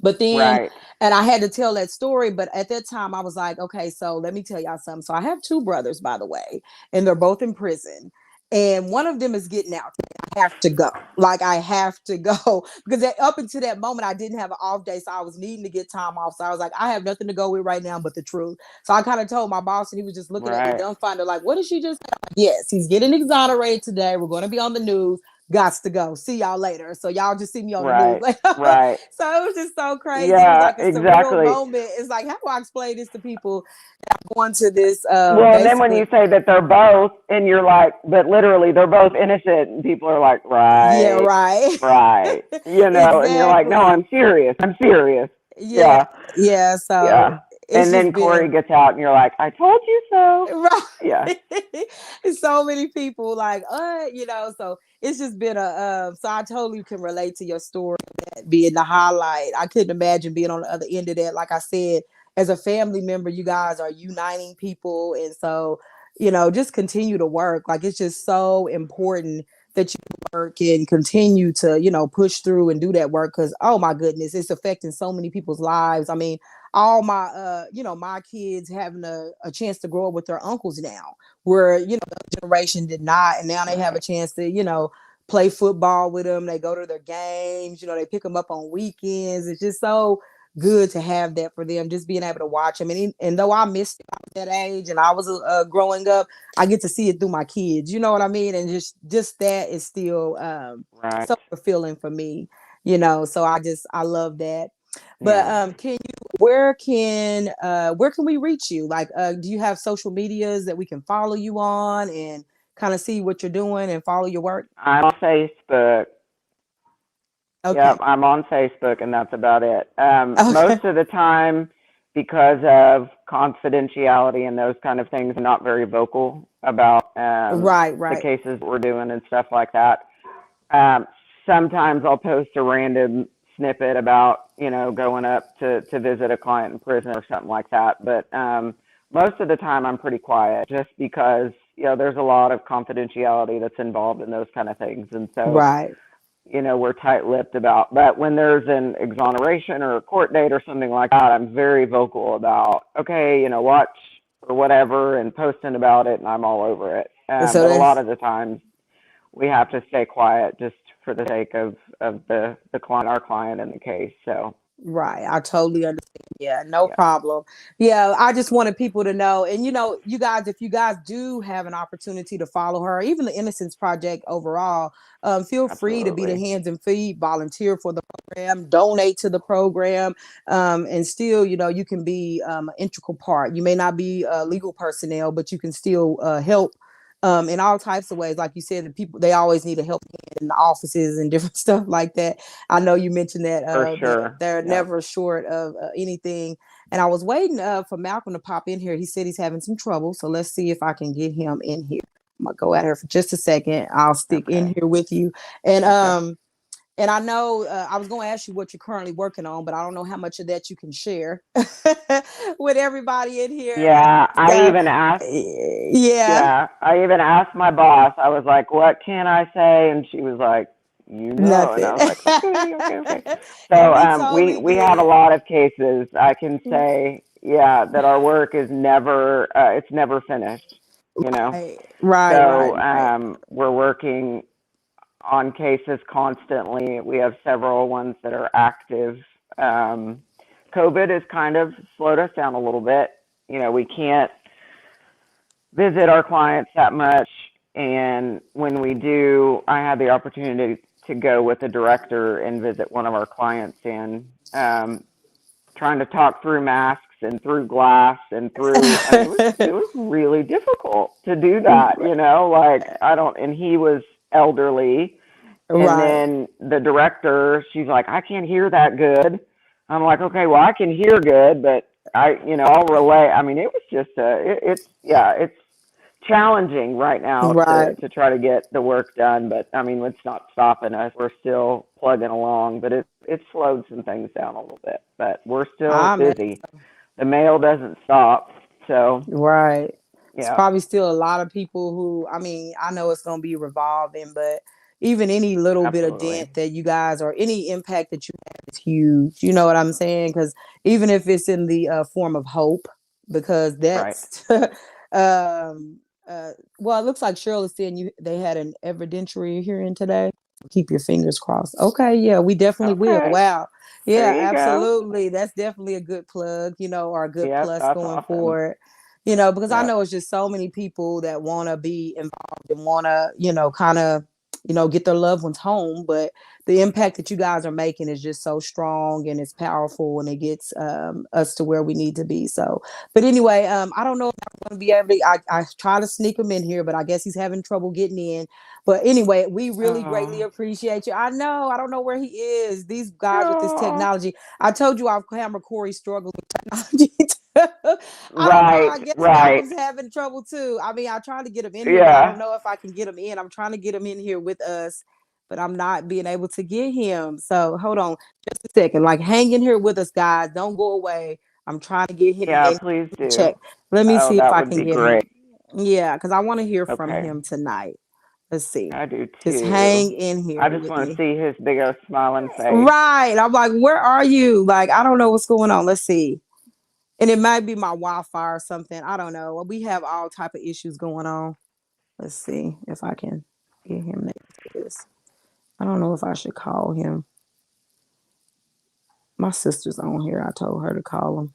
But then, Right. and I had to tell that story. But at that time, I was like, okay, so let me tell y'all something. So I have two brothers, by the way, and they're both in prison. And one of them is getting out. I have to go. Like, I have to go. Because up until that moment, I didn't have an off day. So I was needing to get time off. So I was like, I have nothing to go with right now but the truth. So I kind of told my boss, and he was just looking at me Right. dumbfounded, like, what did she just say? Like, yes, he's getting exonerated today. We're going to be on the news. Gots to go. See y'all later. So y'all just see me on the news. Right. Like, Right. so it was just so crazy. It was Yeah, like a surreal exactly. moment. It's like, how do I explain this to people that I'm going to this Well, and then when basically? you say that they're both, and you're like, but literally they're both innocent, and people are like, Yeah, right, right. right, and you're like, no, Exactly. I'm serious, I'm serious. Yeah. Yeah, Yeah. So yeah. it's And just then Corey been gets out, and you're like, I told you so. Yeah, right. So many people like, so it's just been so I totally can relate to your story, that being the highlight. I couldn't imagine being on the other end of that. Like I said, as a family member, you guys are uniting people. And so, just continue to work. Like it's just so important that you work and continue to, push through and do that work. Cause oh my goodness, it's affecting so many people's lives. I mean, all my my kids having a chance to grow up with their uncles now, where the generation did not, and now they have a right, chance to play football with them. They go to their games, they pick them up on weekends. It's just so good to have that for them, just being able to watch them. And though I missed it at that age and I was growing up, I get to see it through my kids, you know what I mean? And just that is still right. so fulfilling for me, so I love that. But Yeah. where can we reach you? Like, do you have social medias that we can follow you on and kind of see what you're doing and follow your work? I'm on Facebook. Yep, Okay. I'm on Facebook, and that's about it. Most Okay. of the time, because of confidentiality and those kind of things, I'm not very vocal about Right, the right. cases we're doing and stuff like that. Um, Sometimes I'll post a random snippet about, going up to visit a client in prison or something like that. But most of the time, I'm pretty quiet just because, there's a lot of confidentiality that's involved in those kind of things. And so, Right. we're tight-lipped about. But when there's an exoneration or a court date or something like that, I'm very vocal about, okay, watch or whatever and posting about it, and I'm all over it. So But a lot that's of the times we have to stay quiet just for the sake of the client, our client in the case. So right. I totally understand. Yeah, no yeah, problem. Yeah, I just wanted people to know. And you guys, if you guys do have an opportunity to follow her, even the Innocence Project overall, feel free to be the absolutely, hands and feet, volunteer for the program, donate to the program, and still, you can be an integral part. You may not be legal personnel, but you can still help. In all types of ways, like you said, the people they always need a help in the offices and different stuff like that. I know you mentioned that for they're sure. they're Yep. never short of anything. And I was waiting for Malcolm to pop in here. He said he's having some trouble, so let's see if I can get him in here. I'm gonna go at her for just a second. I'll stick in Okay. here with you, and Okay. I know I was going to ask you what you're currently working on, but I don't know how much of that you can share with everybody in here. Yeah, I Uh, even asked. yeah, Yeah, I even asked my boss. I was like, "What can I say?" And she was like, "You know." And I nothing. was like, "Okay, okay, okay." So And we we totally we have a get lot of cases. I can it. say, yeah, that our work is never it's never finished. You know. Right, right, right, So right. we're working on cases constantly. We have several ones that are active. Um, COVID has kind of slowed us down a little bit. We can't visit our clients that much. And when we do, I had the opportunity to go with a director and visit one of our clients and trying to talk through masks and through glass and through, I mean, it was really difficult to do that, like I don't, and he was elderly. And Right, then the director, she's like, I can't hear that good. I'm like, okay, well, I can hear good, but I'll relay. I mean, it was just it's challenging right now to right. to try to get the work done. But I mean, it's not stopping us. We're still plugging along, but it slowed some things down a little bit. But we're still I'm busy. The mail doesn't stop. So right. It's yeah, probably still a lot of people who, I mean, I know it's going to be revolving, but even any little bit of absolutely dent that you guys or any impact that you have is huge. You know what I'm saying? Because even if it's in the form of hope, because right. that's, well, it looks like Cheryl is saying they had an evidentiary hearing today. Keep your fingers crossed. Okay, yeah, we definitely will. Okay, Wow. there Yeah, you go. absolutely. That's definitely a good plug, or a good Yep, plus that's going awesome. forward. Because I Yep, know it's just so many people that want to be involved and want to, kind of, get their loved ones home. But the impact that you guys are making is just so strong and it's powerful and it gets us to where we need to be. So, but anyway, I don't know if I'm going to be able to, I try to sneak him in here, but I guess he's having trouble getting in. But anyway, we really greatly oh, appreciate you. I know, I don't know where he is. These guys with this oh. technology. I told you our camera Corey struggles with technology. I don't know. Right, I guess right. Malcolm's having trouble too. I mean, I tried to get him in here, but I don't Yeah, know if I can get him in. I'm trying to get him in here with us, but I'm not being able to get him. So hold on just a second. Like, hang in here with us, guys. Don't go away. I'm trying to get him yeah, in. please do. Check. Let me Oh, see if that I would can be get him. great. Yeah, because I want to hear from Okay, him tonight. Let's see. I do Just too. hang in I here just with want to me. see his big old smiling face. Right. I'm like, where are you? Like, I don't know what's going on. Let's see. And it might be my Wi-Fi or something. I don't know. We have all type of issues going on. Let's see if I can get him next to this. I don't know if I should call him. My sister's on here. I told her to call him.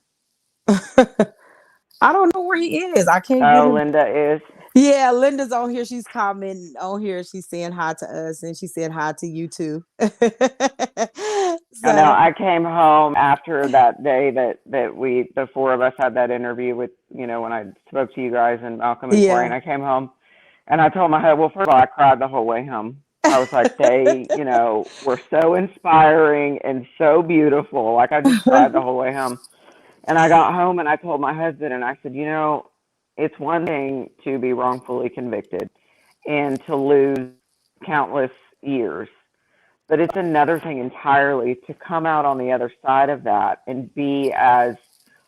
I don't know where he is. I can't get Oh, him. Linda is. Yeah, Linda's on here. She's commenting on here. She's saying hi to us and she said hi to you too. I know. So, I came home after that day that the four of us had that interview with, when I spoke to you guys and Malcolm and Corey, yeah. and I came home and I told my husband, well, first of all, I cried the whole way home. I was like, they, were so inspiring and so beautiful. Like I just cried the whole way home. And I got home and I told my husband, and I said, it's one thing to be wrongfully convicted and to lose countless years, but it's another thing entirely to come out on the other side of that and be as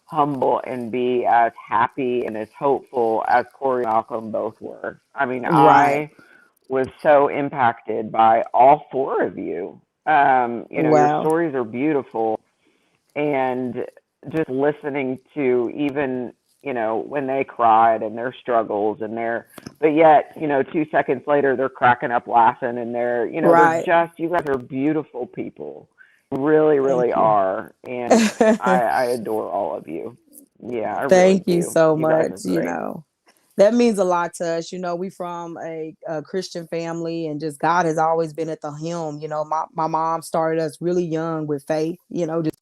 humble and be as happy and as hopeful as Corey and Malcolm both were. I mean, Right. I was so impacted by all four of you. Your Wow. stories are beautiful, and just listening to even when they cried and their struggles and but yet, 2 seconds later, they're cracking up laughing and Right. you guys are beautiful people. Really, Thank really you. are. And I adore all of you. Yeah, I really Thank you do. so You guys much. are great. That means a lot to us. We from a Christian family, and just God has always been at the helm. My mom started us really young with faith, just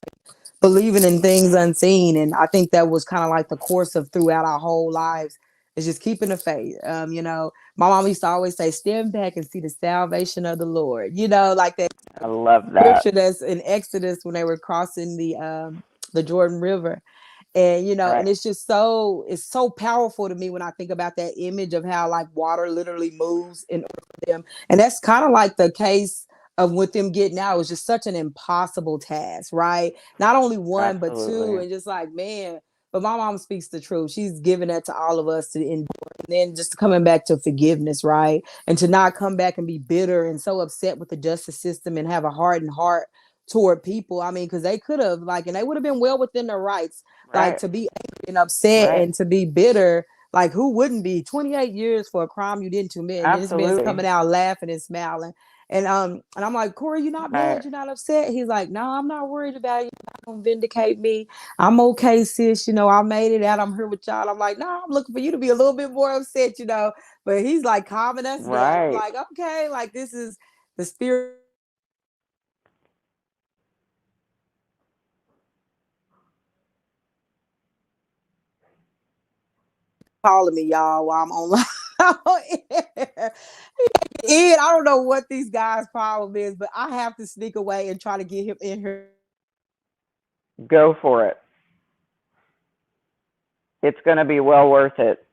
believing in things unseen. And I think that was kind of like the course of throughout our whole lives is just keeping the faith. My mom used to always say, stand back and see the salvation of the Lord, like that I love scripture that. that's in Exodus when they were crossing the Jordan River. And and Right. it's so powerful to me when I think about that image of how like water literally moves in order for them. And that's kind of like the case of with them getting out. It was just such an impossible task, right? Not only one but two, Absolutely. and just like, man. But my mom speaks the truth. She's given that to all of us to endure. And then just coming back to forgiveness, right? And to not come back and be bitter and so upset with the justice system and have a hardened heart toward people. I mean, because they could have, like, and they would have been well within their rights, like, Right. to be angry and upset Right. and to be bitter. Like, who wouldn't be? 28 years for a crime you didn't commit, and then this man's Absolutely. coming out laughing and smiling. And I'm like, Corey, you're not Right. mad, you're not upset. He's like, no, I'm not worried about it. You're not gonna vindicate me. I'm okay, sis. I made it out. I'm here with y'all. I'm like, no, I'm looking for you to be a little bit more upset. But he's like calming us down. I'm Right. like, okay, like this is the spirit calling me, y'all, while I'm online. Ed, I don't know what these guys' problem is, but I have to sneak away and try to get him in here. Go for it. It's going to be well worth it.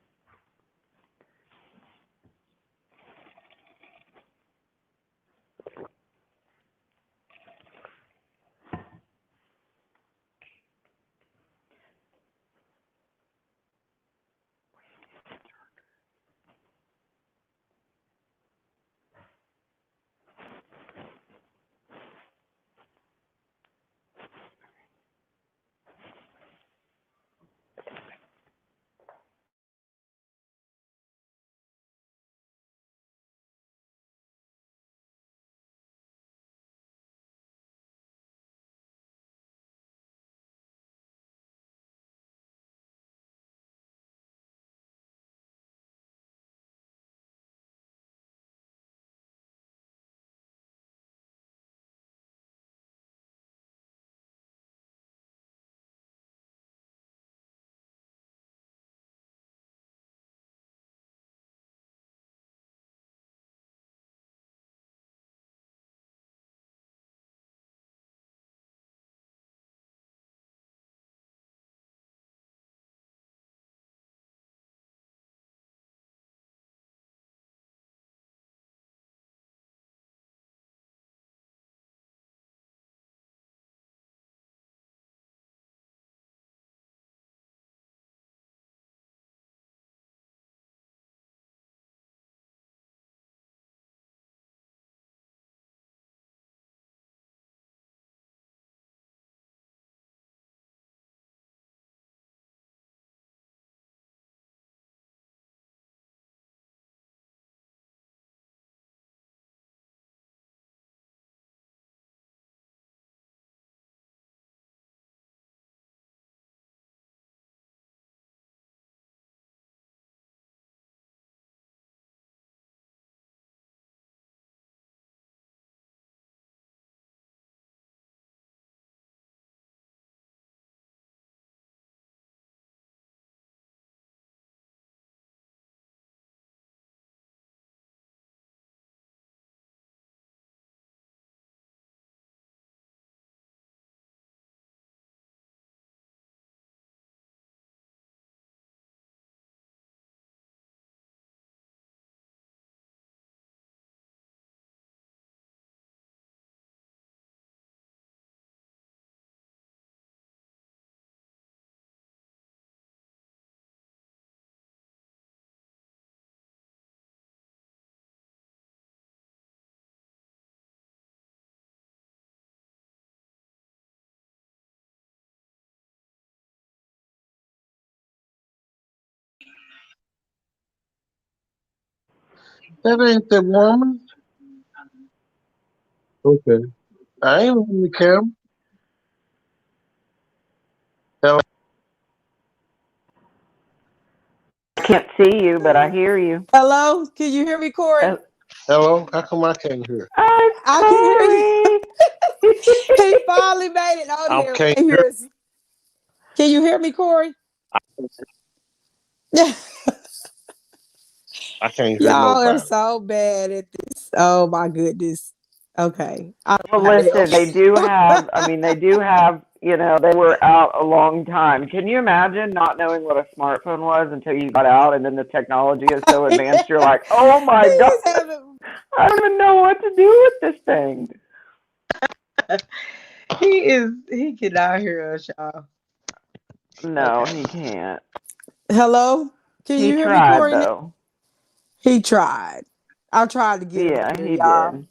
That ain't the woman. Okay. I ain't on the camera. Hello? I can't see you, but I hear you. Hello, can you hear me, Corey? Uh, Hello? How come I can't hear? oh, I can hear you. Corey. He finally made it on I here. can't Right hear. here. Can you hear me, Corey? I can't hear Y'all are nobody. so bad at this. Oh my goodness. Okay. I don't Well, know how to listen, they do help. have, I mean, they do have, they were out a long time. Can you imagine not knowing what a smartphone was until you got out and then the technology is so advanced, you're like, oh my God, He's having I don't even know what to do with this thing. he cannot hear us, y'all. No, Okay. he can't. Hello? Can He you hear me, tried, Corey? though. He tried. I tried to get him Yeah, in here, he y'all. did.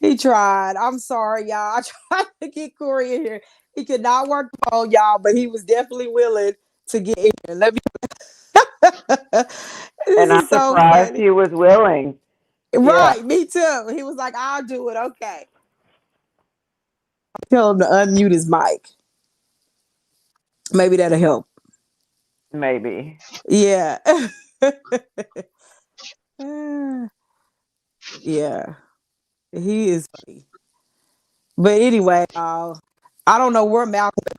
He tried. I'm sorry, y'all. I tried to get Corey in here. He could not work the phone, y'all, but he was definitely willing to get in here. Let me. This And I'm is so surprised funny. he was willing. Yeah, Right, me too. He was like, "I'll do it." Okay. Tell him to unmute his mic. Maybe that'll help. maybe. Yeah. Yeah. He is funny. But anyway, I don't know where Malcolm and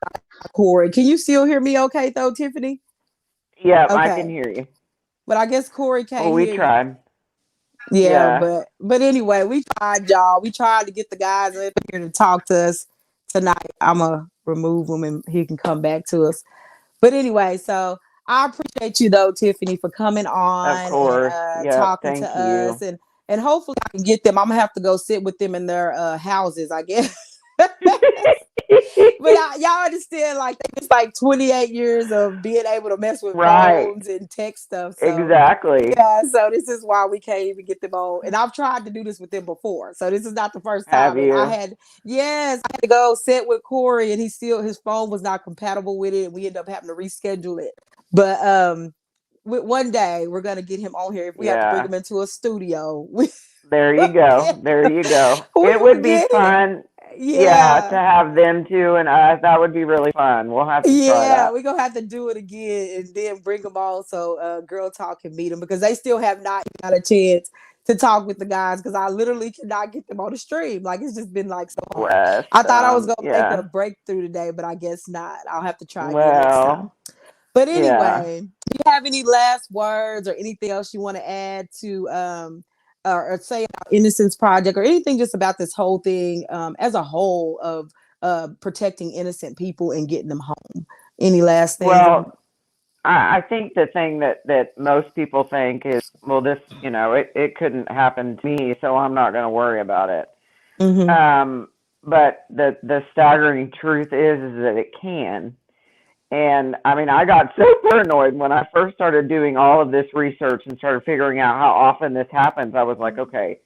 Corey. Can you still hear me okay though, Tiffany? Yeah, I can Okay. hear you. But I guess Corey Well, can't we hear you. tried. Yeah, Yeah. but anyway, we tried, y'all. We tried to get the guys up here to talk to us tonight. I'ma remove him and he can come back to us. But anyway, so I appreciate you though, Tiffany, for coming Of on and course. Yep. talking to Thank us, you. and hopefully I can get them. I'm gonna have to go sit with them in their houses, I guess. But y'all understand, like it's like 28 years of being able to mess with Right. phones and tech stuff. So Exactly. yeah, so this is why we can't even get them on. And I've tried to do this with them before, so this is not the first Have time. And you? I had to go sit with Corey, and his phone was not compatible with it, and we ended up having to reschedule it. But one day we're gonna get him on here. If we have to bring Yeah. him into a studio, we There you will go. get There you go. we It will would be get it. fun, yeah, to Yeah. have them two and us. That would be really fun. We'll have to try Yeah, that. we're gonna have to do it again and then bring them all so Girl Talk can meet them because they still have not got a chance to talk with the guys because I literally cannot get them on the stream. Like it's just been like so hard. Bless I thought I was them. gonna make a Yeah. breakthrough today, but I guess not. I'll have to try again next time. Well, But yeah. anyway, do you have any last words or anything else you want to add to or say about Innocence Project or anything just about this whole thing as a whole of protecting innocent people and getting them home? Any last things? Well, I think the thing that most people think is, well, this, it couldn't happen to me, so I'm not going to worry about it. Mm-hmm. Um, but the staggering truth is that it can. And I mean, I got so paranoid when I first started doing all of this research and started figuring out how often this happens. I was like, okay,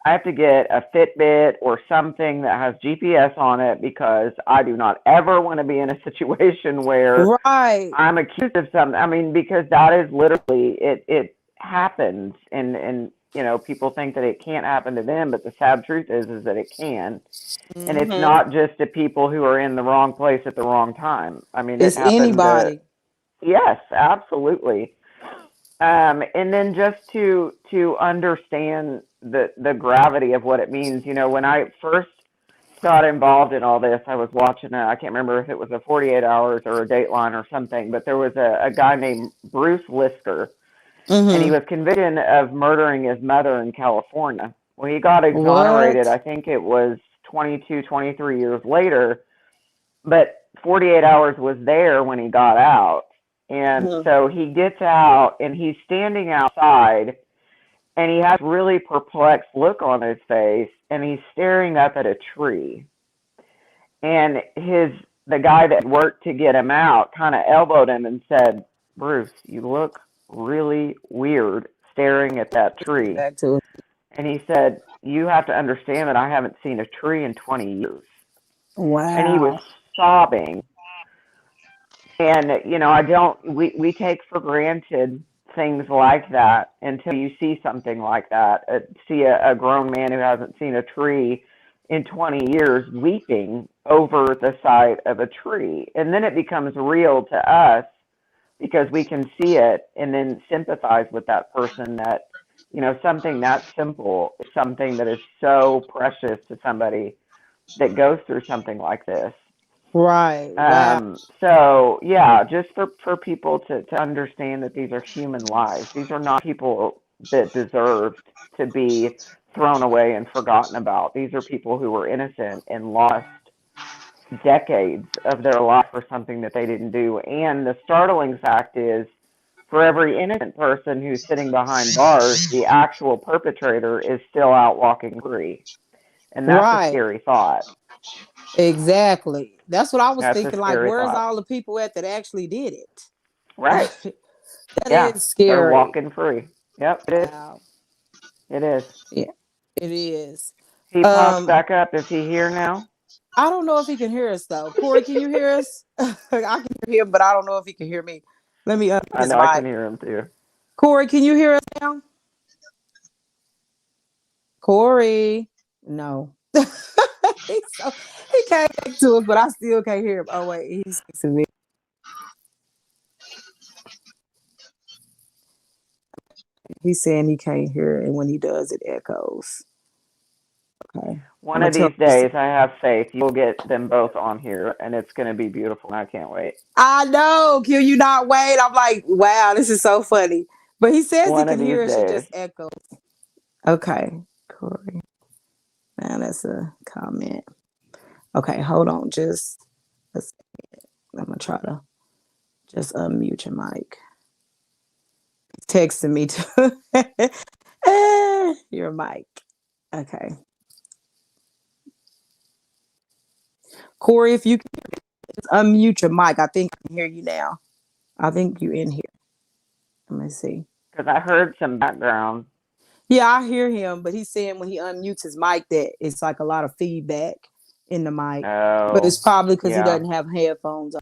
I have to get a Fitbit or something that has GPS on it because I do not ever want to be in a situation where Right. I'm accused of something. I mean, because that is literally it happens, and people think that it can't happen to them, but the sad truth is that it can, and it's Mm-hmm. not just to people who are in the wrong place at the wrong time. I mean, it It's happened to, anybody. yes, absolutely. And then just to understand the gravity of what it means. When I first got involved in all this, I was watching I can't remember if it was a 48 Hours or a Dateline or something, but there was a guy named Bruce Lister, and he Mm-hmm. was convicted of murdering his mother in California. Well, he got exonerated, What? I think it was 22, 23 years later, but 48 Hours was there when he got out. And Mm-hmm. so he gets out and he's standing outside and he has a really perplexed look on his face and he's staring up at a tree. And the guy that worked to get him out kind of elbowed him and said, "Bruce, you look really weird staring at that tree." Back to it. And he said, "You have to understand that I haven't seen a tree in 20 years." And he was Wow. sobbing. And I don't we take for granted things like that until you see something like that. See a grown man who hasn't seen a tree in 20 years weeping over the sight of a tree. And then it becomes real to us because we can see it and then sympathize with that person that, something that simple is something that is so precious to somebody that goes through something like this. Right. Wow. So yeah, just for people to understand that these are human lives. These are not people that deserved to be thrown away and forgotten about. These are people who were innocent and lost decades of their life for something that they didn't do. And the startling fact is, for every innocent person who's sitting behind bars, the actual perpetrator is still out walking free. And that's a Right. scary thought. Exactly. That's what I was That's a thinking. Like, scary where's thought. all the people at that actually did it? Right. That Yeah. is They're scary. walking free. Yep, it is. Wow. It is. Yeah, it is. He pops back up. Is he here now? I don't know if he can hear us though. Corey, can you hear us? I can hear him, but I don't know if he can hear me. Let me unmute I his know I mic. can hear him too. Corey, can you hear us now? Corey, no. He came back to us, but I still can't hear him. Oh wait, he's fixing me. He's saying he can't hear it, and when he does, it echoes. Okay. One of these days, I have faith you'll get them both on here, and it's going to be beautiful. And I can't wait. I know. Can you not wait? I'm like, wow, this is so funny. But he says One he of can hear these us. It days. just echoes. Okay, Corey. Now that's a comment. Okay, hold on. Just a second. I'm gonna try to just unmute your mic. He's texting me too. Your mic. Okay. Corey, if you can just unmute your mic, I think I can hear you now. I think you're in here. Let me see. Because I heard some background. Yeah, I hear him, but he's saying when he unmutes his mic that it's like a lot of feedback in the mic. Oh, but it's probably because he yeah. doesn't have headphones on.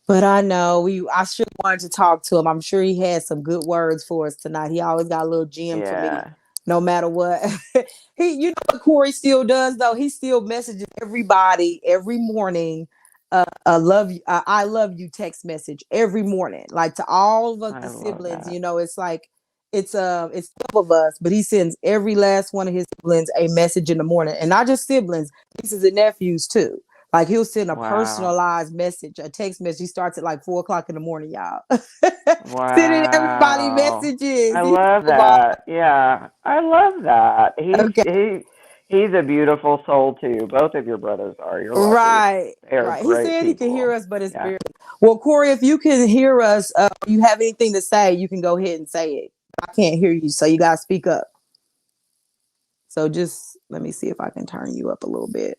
But I know I sure wanted to talk to him. I'm sure he had some good words for us tonight. He always got a little gem for me, no matter what. You know what Corey still does though? He still messages everybody every morning. I love you text message every morning, like to all of us, the siblings. That. You know, it's like it's 12 of us, but he sends every last one of his siblings a message in the morning, and not just siblings, nieces and nephews too. Like he'll send a personalized message, a text message. He starts at like 4:00 in the morning, y'all. Wow. Sending everybody messages. I love that. Yeah, I love that. He's a beautiful soul too. Both of your brothers are. You're lucky. Right. They are Right. great He said people. he can hear us, but it's barely. Well, Corey, if you can hear us, you have anything to say, you can go ahead and say it. I can't hear you, so you gotta speak up. So just let me see if I can turn you up a little bit.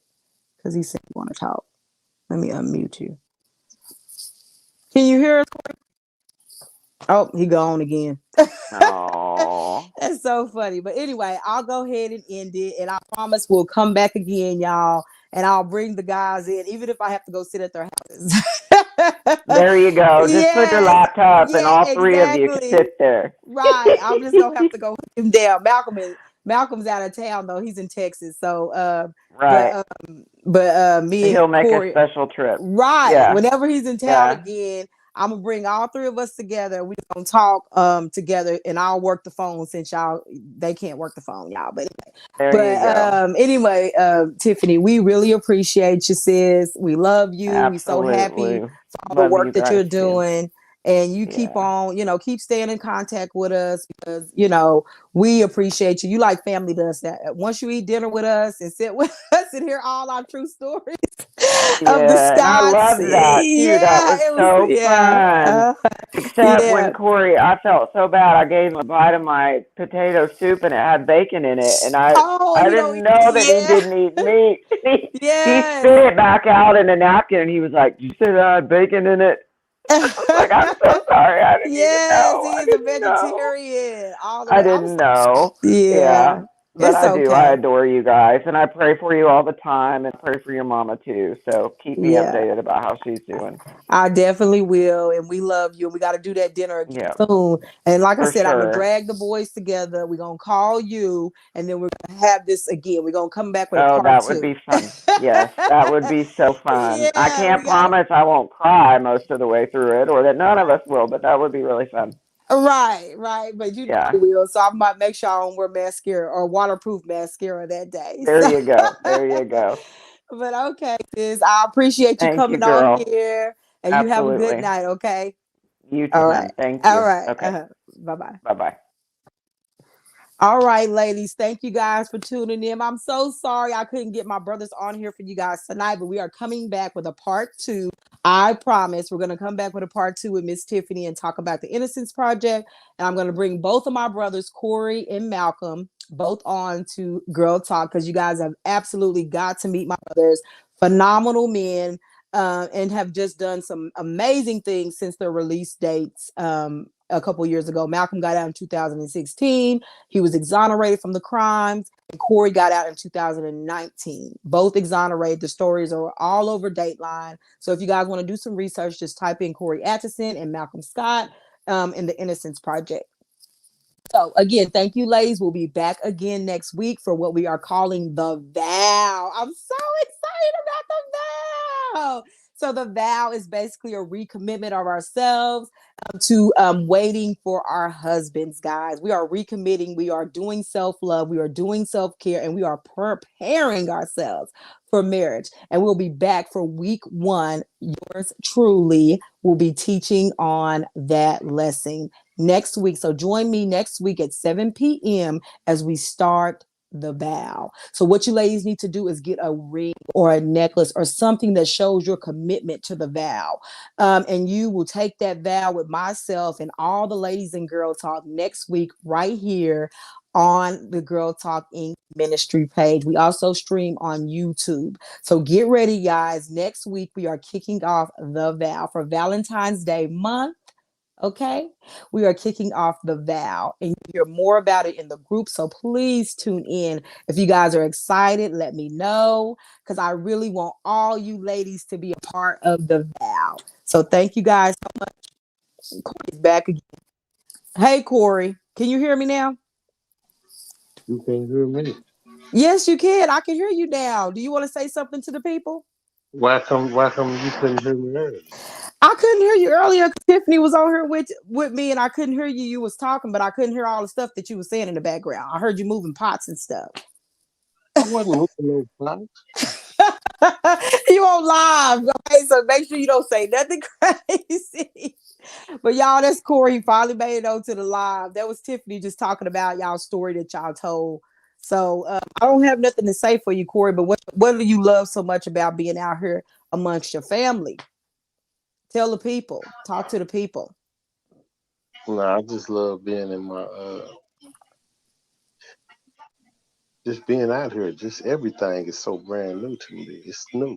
Because he said you want to talk. Let me unmute you. Can you hear us? Oh, he gone again. Oh, that's so funny. But anyway, I'll go ahead and end it, and I promise we'll come back again, y'all. And I'll bring the guys in, even if I have to go sit at their houses. There you go. Just put your laptop, and all three of you can sit there. Right. I'm just gonna have to go hunt him down. Malcolm's out of town though. He's in Texas. So right. But me and he'll make Corey, a special trip. Right. Yeah. Whenever he's in town again, I'm gonna bring all three of us together. We're gonna talk together, and I'll work the phone since they can't work the phone, y'all. But anyway, Tiffany, we really appreciate you, sis. We love you. Absolutely. We're so happy for all the work that you're doing. And you keep on, keep staying in contact with us because, we appreciate you. You like family to us. That once you eat dinner with us and sit with us and hear all our true stories of the Scots. I love that too. That was so fun. Except when Corey, I felt so bad. I gave him a bite of my potato soup and it had bacon in it, and I didn't know that he didn't eat meat. He spit it back out in a napkin, and he was like, "Did you say that had bacon in it?" I was like, I'm so sorry. I didn't even know. He is a vegetarian. I didn't know. Yeah. But It's I do. I okay. adore you guys, and I pray for you all the time, and pray for your mama too. So keep me Yeah. updated about how she's doing. I definitely will, and we love you. And we got to do that dinner again Yeah, soon. And like I for said, I'm gonna sure. drag the boys together. We're gonna call you, and then we're gonna have this again. We're gonna come back with a Oh, part that would two. be fun. Yes, that would be so fun. I Yeah, we can't gotta. promise I won't cry most of the way through it, or that none of us will, but that would be really fun. Right, right. But you know I Yeah. will. So I might make sure I don't wear mascara or waterproof mascara that day. There So you go. There you go. but okay, sis. I appreciate you Thank you, coming on girl. here. And you have a good Absolutely. night, okay? You All too, right. hun. Thank All you. right. Okay. Bye bye. Bye bye. All right, ladies. Thank you guys for tuning in. I'm so sorry I couldn't get my brothers on here for you guys tonight, but we are coming back with a part two. I promise we're going to come back with a part two with Miss Tiffany and talk about the Innocence Project. And I'm going to bring both of my brothers, Corey and Malcolm, both on to Girl Talk because you guys have absolutely got to meet my brothers. Phenomenal men. And have just done some amazing things since their release dates a couple years ago. Malcolm got out in 2016. He was exonerated from the crimes, and Corey got out in 2019. Both exonerated. The stories are all over Dateline. So if you guys want to do some research, just type in Corey Atchison and Malcolm Scott in the Innocence Project. So again, thank you, ladies. We'll be back again next week for what we are calling the vow. I'm so excited about the vow. So the vow is basically a recommitment of ourselves to waiting for our husbands, guys. We are recommitting. We are doing self-love. We are doing self-care, and we are preparing ourselves for marriage. And we'll be back for week one. Yours truly will be teaching on that lesson next week. So join me next week at 7 p.m. as we start the vow. So what you ladies need to do is get a ring or a necklace or something that shows your commitment to the vow. And you will take that vow with myself and all the ladies in Girl Talk next week right here on the Girl Talk Inc. ministry page. We also stream on YouTube. So get ready, guys. Next week, we are kicking off the vow for Valentine's Day month. Okay, we are kicking off the vow, and you hear more about it in the group. So please tune in. If you guys are excited, let me know because I really want all you ladies to be a part of the vow. So thank you guys so much. Corey's back again. Hey, Corey, can you hear me now? You can hear me. Yes, you can. I can hear you now. Do you want to say something to the people? Why come you couldn't hear me earlier? I couldn't hear you earlier. Tiffany was on here with me, and I couldn't hear you. You was talking, but I couldn't hear all the stuff that you was saying in the background. I heard you moving pots and stuff. I wasn't moving no flies. You on live, okay? So make sure you don't say nothing crazy. But y'all, that's Corey. He finally made it on to the live. That was Tiffany just talking about y'all's story that y'all told. So I don't have nothing to say for you, Corey. But what do you love so much about being out here amongst your family? Tell the people. Talk to the people. No, I just love being in my just being out here. Just everything is so brand new to me. It's new.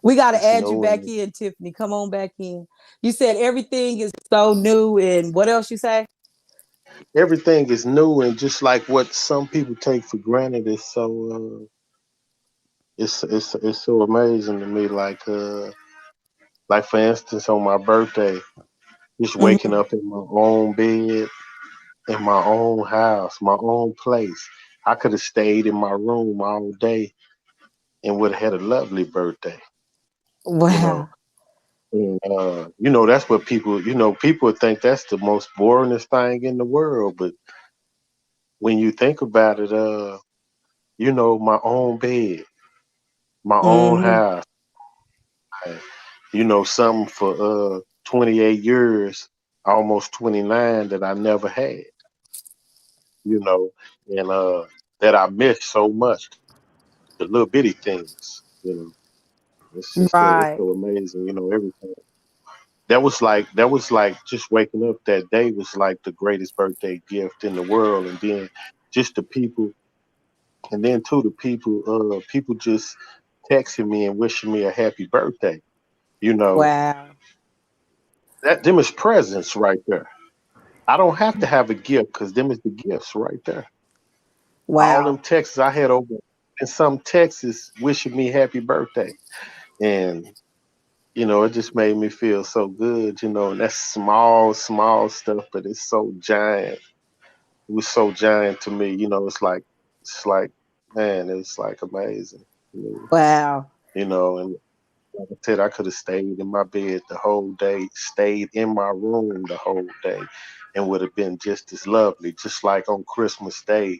We got to It's add you new back and in, Tiffany. Come on back in. You said everything is so new, and what else you say? everything is new and just like what some people take for granted is so it's so amazing to me. Like for instance, on my birthday, just waking Mm-hmm. up in my own bed, in my own house, my own place. I could have stayed in my room all day and would have had a lovely birthday, you know. Wow. And that's what people think that's the most boringest thing in the world. But when you think about it, my own bed, my own Mm-hmm. house, something for 28 years, almost 29 that I never had, you know, and that I miss so much, the little bitty things, it's Right. so amazing, everything. That was like just waking up that day was like the greatest birthday gift in the world, and then just the people, and then too the people just texting me and wishing me a happy birthday. You know Wow. that them is presents right there. I don't have to have a gift because them is the gifts right there. All Wow. them texts I had over in some Texas wishing me happy birthday. And, it just made me feel so good, and that's small, small stuff, but it's so giant. It was so giant to me, it's like, man, it's like amazing to me, Wow. and like I said, I could have stayed in my bed the whole day, stayed in my room the whole day, and would have been just as lovely. Just like on Christmas Day,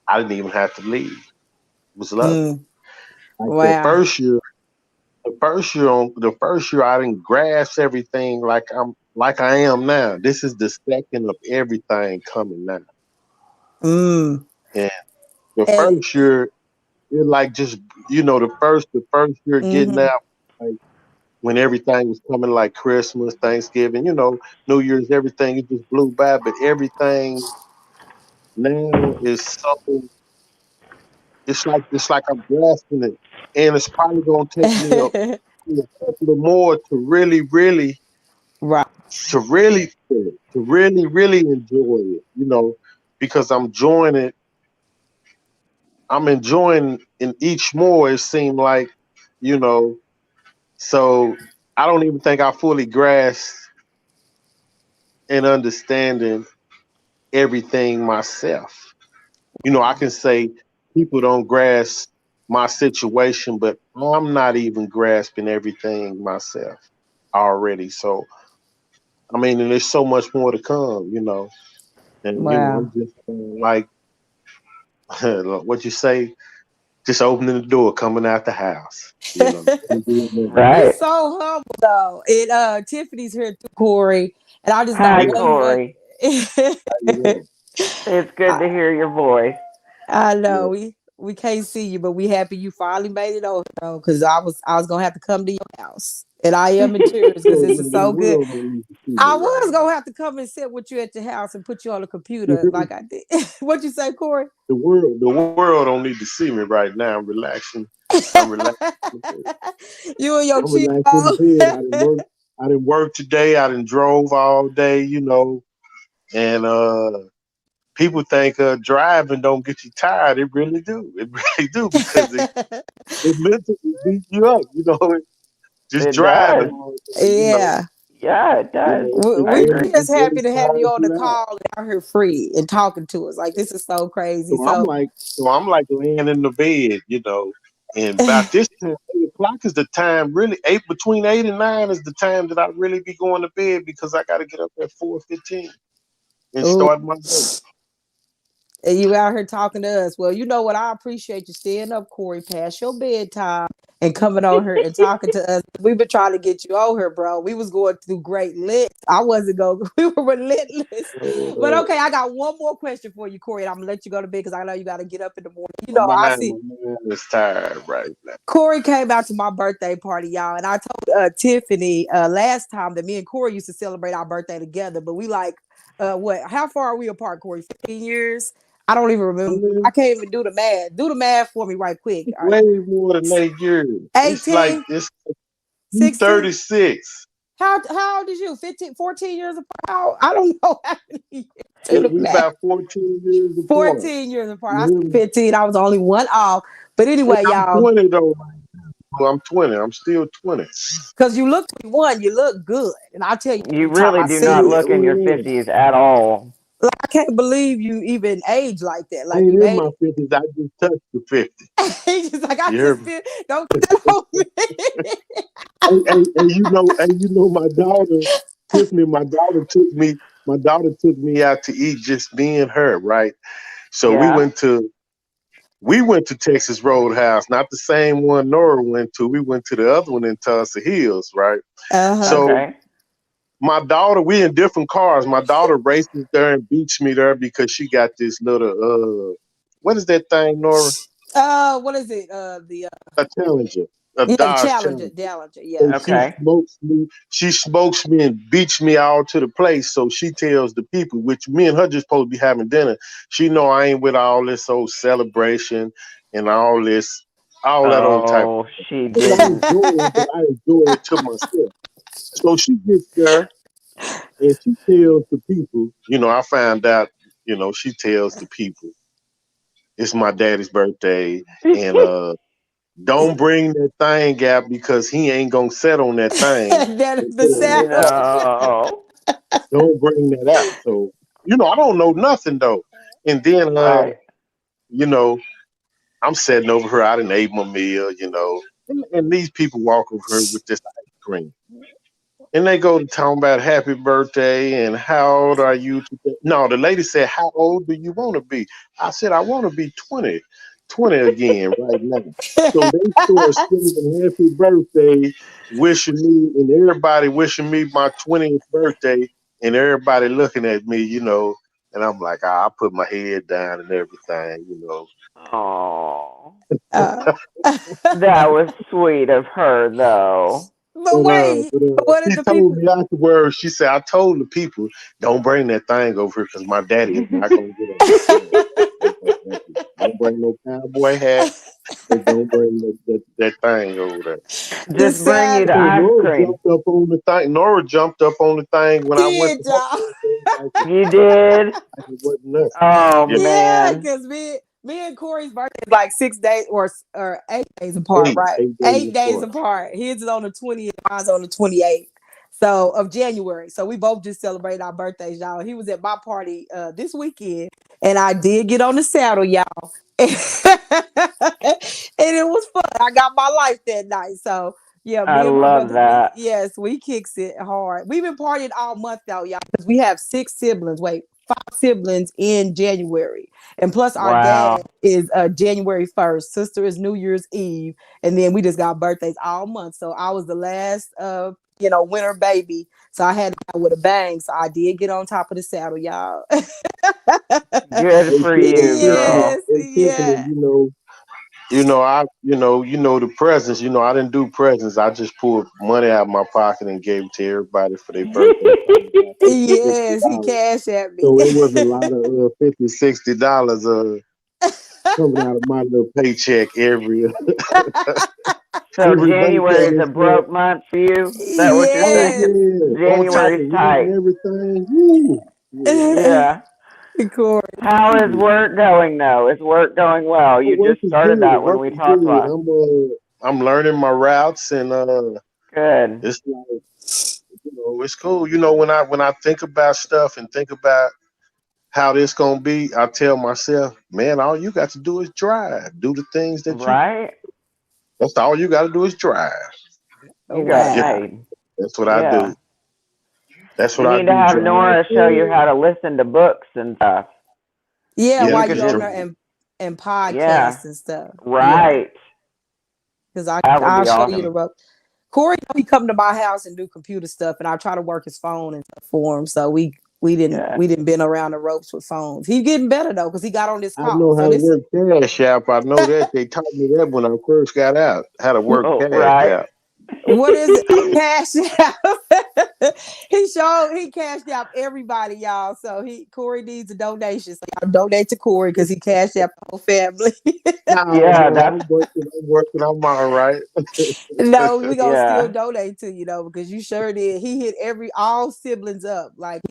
I didn't even have to leave. It was lovely. Mm. Like Wow. the first year I didn't grasp everything like I am now. This is the second of everything coming now. Mm. And the And first year, it like just the first year getting mhm. out, like when everything was coming like Christmas, Thanksgiving, New Year's, everything it just blew by. But everything now is so it's like I'm grasping it. And it's probably gonna take me a couple of more to really, really Right. feel it, to really, really enjoy it, because I'm enjoying in each more, it seemed like, you know, so I don't even think I fully grasp and understanding everything myself. I can say people don't grasp my situation, but I'm not even grasping everything myself already. So, I mean, and there's so much more to come, and, Wow. I'm just like, what you say, just opening the door, coming out the house. You Right. so humble though. And Tiffany's here too, Corey. And I just got Hi, Yeah, one more. Corey. yeah, It's good to I, hear your voice. I know yeah. we can't see you, but we happy you finally made it over though. Cause I was gonna have to come to your house. And I am in tears because this is The so good. world don't need to see me I right was now. gonna have to come and sit with you at your house and put you on the You computer hear me? like I did. What you say, Corey? The world don't need to see me right now. I'm relaxing. I'm relaxing. You and your I'm relaxed in the Cheeto. bed. I didn't work. I didn't work today. I didn't drove all day. And people think driving don't get you tired. It really do. It really do because it mentally beats you up. Just It driving does. all day. Yeah. Yeah, it does. I We agree. just It happy to have you tires on the you out. call and out here free and talking to us. Like this is so crazy. So I'm So like, so I'm like laying in the bed, and about this time, 8 o'clock is the time. Really, between 8 and 9 is the time that I really be going to bed because I got to get up at 4:15 and ooh, start my day. and you out here talking to us. Well, you know what? I appreciate you staying up, Corey, past your bedtime and coming on here and talking to us. We've been trying to get you on here, bro. We was going through great lit. I wasn't going. We were relentless. But Uh, okay, I got one more question for you, Corey. And I'm gonna let you go to bed because I know you got to get up in the morning. You my know, I mind, see. my mind is tired right now. Corey came out to my birthday party, y'all, and I told Tiffany last time that me and Corey used to celebrate our birthday together. But we like, what? How far are we apart, Corey? 15 years? I don't even I remember. I mean, can't even do the math. Do the math for me right quick. it's All right, way more than 8 years. It's like 18, it's 16. 36. How old is you? 15, 14 years apart? I don't know how many years. Do Yeah, the we math. about 14 years apart. 14 years apart. You I hear said me? 15. I was only one off. But Hey, anyway, I'm y'all, 20 though. I'm 20. I'm still 20. because you look 21, you look good. And I'll tell you You every time really I do see not you. look in your Yeah. 50s at all. Like, I can't believe you even age like that. I Like ain't you in made my 50s. I just touched the 50. it. He's just like, I You hear just me? feel, don't put that on me. My daughter, Tiffany, my daughter took me out to eat, just me and her, right? So we Yeah. went to we went to Texas Roadhouse, not the same one Nora went to. We went to the other one in Tulsa Hills, right? Uh-huh. So Okay. my daughter, we in different cars. My daughter races there and beats me there because she got this little what is that thing, Nora? What is it? A Challenger, a Yeah, the Dodge Challenger, Challenger. Challenger, So yeah. she Okay. smokes me. She smokes me and beats me all to the place. So she tells the people, which me and her just supposed to be having dinner. She know I ain't with all this old celebration and all that old type. Oh, she I mean, I didn't. enjoy it, but I enjoy it to myself. So she gets there and she tells the people. I found out. She tells the people. it's my daddy's birthday, and don't bring that thing out because he ain't gonna sit on that thing That and the put it on the saddle. counter. No. Don't bring that out. So, I don't know nothing though. And then, Right. you know, I'm sitting over here. I didn't ate my meal, and these people walk over here with this ice cream. And they go to talking about happy birthday and how old are you today? No, the lady said, how old do you want to be? I said, I want to be 20, 20 again right now. So they start singing happy birthday, wishing me, and everybody wishing me my 20th birthday, and everybody looking at me, and I'm like, I put my head down and everything. Oh. Uh, That was sweet of her, though. but But wait, what did she the told people? me afterwards. She said, "I told the people don't bring that thing over here because my daddy is not gonna get on it. Don't bring no cowboy hat and don't bring that thing over there." The Just bring you the saddle So ice Nora cream. jumped up on the thing. Nora jumped up on the thing when I went did to her y'all? birthday, You did? like it wasn't nothing. Oh, Yeah, Yeah, man. because me and Corey's birthday is like 6 days or 8 days apart, right? 8 days 8 days apart. apart. His is on the 20th, mine's on the 28th. So of January. So we both just celebrated our birthdays, y'all. He was at my party this weekend, and I did get on the saddle, y'all. And it was fun. I got my life that night. So yeah, I me and my love brother, we that. yes, we kicks it hard. We've been partying all month though, y'all, because we have 6 siblings. Wait, 5 siblings in January. And plus our dad Wow. is January 1st. Sister is New Year's Eve. And then we just got birthdays all month. So I was the last winter baby. So I had to go with a bang. So I did get on top of the saddle, y'all. Good Hey, for you, Tiffany, girl. Yes, hey, Tiffany, yeah. the presents. I didn't do presents. I just pulled money out of my pocket and gave it to everybody for their birthday. Probably about 50, sixty Yes, he dollars. cashed at me. So it was a lot of $50, $60 coming out of my little paycheck So every birthday. January is They a said, broke month for you? Is that what you're "Oh Yes. saying? yeah, on top January's of rent and tight. everything." Woo. Yeah. Yeah. Corey. How is Ooh. work going though? Is work going well? Oh, You work just is started good. that when Work we is talked good. last. I'm learning my routes and Good. it's like it's cool. When I think about stuff and think about how this gonna be, I tell myself, man, all you got to do is drive. Do the things that you. Right? That's all you got to do is drive. You got it Yeah, Wow. made. that's what I Yeah. do. That's what You I need to do. have Drive. Nora show you how to listen to books and stuff. Yeah, You Yeah, while could you just, over drive. there and yeah. podcasts and stuff. Yeah. Right. Because That would I'll be show you the awesome. rope. Corey, he come to my house and do computer stuff, and I try to work his phone and stuff for him. So we didn't Good. we didn't been around the ropes with phones. He's getting better though because he got on this I call. know So how to this work Cash App. I know that they taught me that when I first got out. How to work Oh, Cash right. App. what is it? Oh, cash out. He cashed out everybody, y'all. So Corey needs a donation. So y'all donate to Corey because he cashed out the whole family. No, Yeah, no, that's, I'm working. I'm working. I'm all right. No, we gonna still yeah. donate to you though because you sure did. He hit all siblings up. Like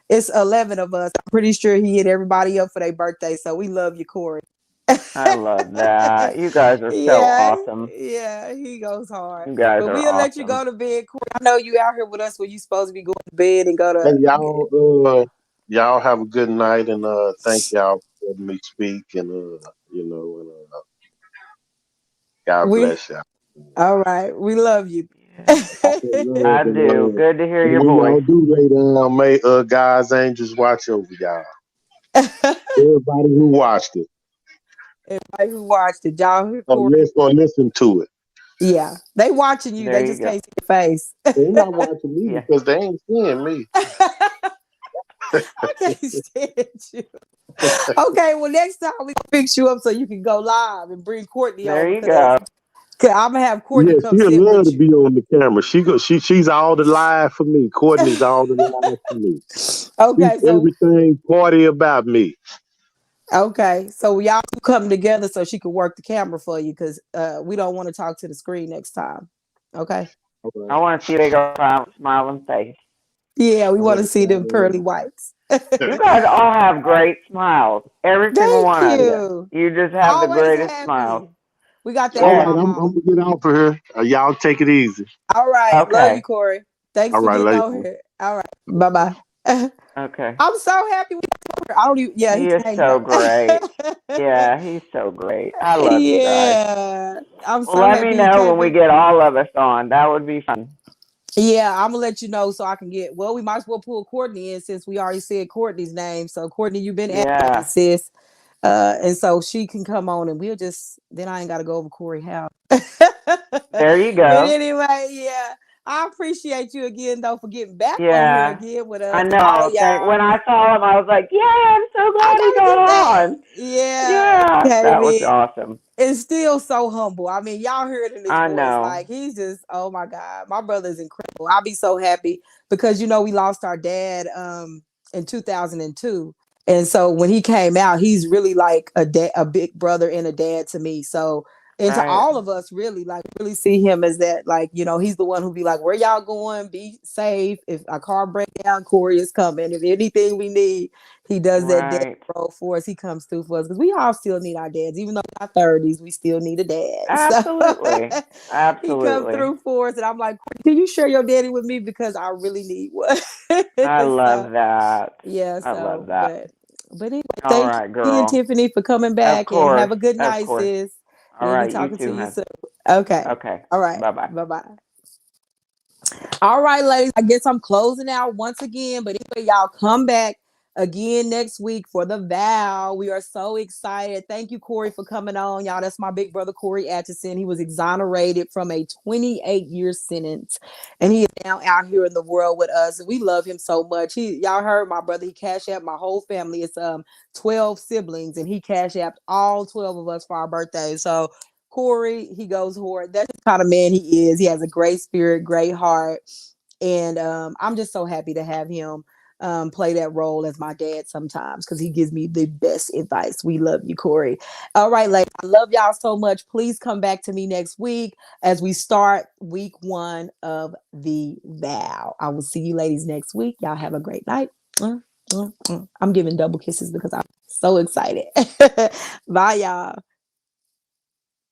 it's 11 of us. I'm pretty sure he hit everybody up for their birthday. So we love you, Corey. I love that. You guys are so Yeah, awesome. yeah, he goes hard. You guys But are we'll let you awesome. go to bed, Corey. I know you out here with us when you supposed to be going to bed and go Hey, to. y'all have a good night, and thank y'all for letting me speak, and God We bless y'all. all right. We love you. Yeah. I said love, I do. Good to hear and your when voice. y'all do lay down, may God's angels watch over y'all. Everybody who watched it, Everybody who watched it, y'all, or Corey. listen to it. Yeah, they watching you. There They you just go. can't see your face. They're not watching me Yeah. because they ain't seeing me. I can't stand you. Okay, well, next time we gonna fix you up so you can go live and bring Courtney There over you because go. I'm gonna have Courtney Yeah, come she'll sit love to with you. be on the camera. She's all the live for me. Courtney's all the live for me. She's Okay, so everything party about me. y'all come together so she can work the camera for you because we don't want to talk to the screen next time. Okay. All right, I want to see a big old smiling face. Yeah, we all want to right, see them pearly whites. You guys all have great smiles. Every single Thank one of you. you. You just have the Always greatest smiles. happy. We got that All right, Yeah. I'm smile. gonna get off of here. Y'all take it easy. All right. Love you, Okay. Corey. Thanks All for right, getting later. over here. All right. Bye bye. Okay. I'm so happy we got over here. I don't even, yeah, he He is came so back. great. Yeah, he's so great. I love you guys. Yeah. I'm Well, so let me happy he know came when we back. get all of us on. That would be fun. Yeah, I'm gonna let you know so I can get. Well, we might as well pull Courtney in since we already said Courtney's name. So Courtney, you've been activated, Yeah. sis. And so she can come on, and we'll just then I ain't got to go over Corey house. But There you go. anyway, yeah, I appreciate you again though for getting back on here Yeah. again with I us. All know. Thank. y'all, When I saw him, I was like, "Yeah, I'm so I glad he gotta got get back. on." Yeah, he Yeah, came that was in awesome. and still so humble. I mean, y'all heard in his I voice, know. like he's just, oh my God, my brother's incredible. I'll be so happy because we lost our dad in 2002. And so when he came out, he's really like a big brother and a dad to me. So and to Right. all of us really like really see him as that, like, he's the one who be like, where y'all going? Be safe. If a car break down, Corey is coming. If anything we need, he does that dad Right. role for us. He comes through for us because we all still need our dads, even though in our 30s, we still need a dad. So Absolutely. he come Absolutely. through for us, and I'm like, can you share your daddy with me because I really need one. I So love that. yeah, I love so that. but anyway, All thank right, you and girl. Tiffany for coming Of back and have course. a good Of night, course. sis. All We'll be right, you talking to too, you hun. soon. Okay. Okay. All right. Bye-bye. Bye bye. All right, ladies. I guess I'm closing out once again. But anyway, y'all come back again next week for the vow. We are so excited. Thank you, Corey, for coming on. Y'all, that's my big brother, Corey Atchison. He was exonerated from a 28-year sentence. And he is now out here in the world with us. And we love him so much. Y'all heard my brother, he cashed out my whole family. It's 12 siblings, and he cashed out all 12 of us for our birthdays. So Corey, he goes hard. That's the kind of man he is. He has a great spirit, great heart. And I'm just so happy to have him play that role as my dad sometimes because he gives me the best advice. We love you, Corey. All right, ladies, I love y'all so much. Please come back to me next week as we start week 1 of the vow. I will see you ladies next week. Y'all have a great night. I'm giving double kisses because I'm so excited. Bye, y'all.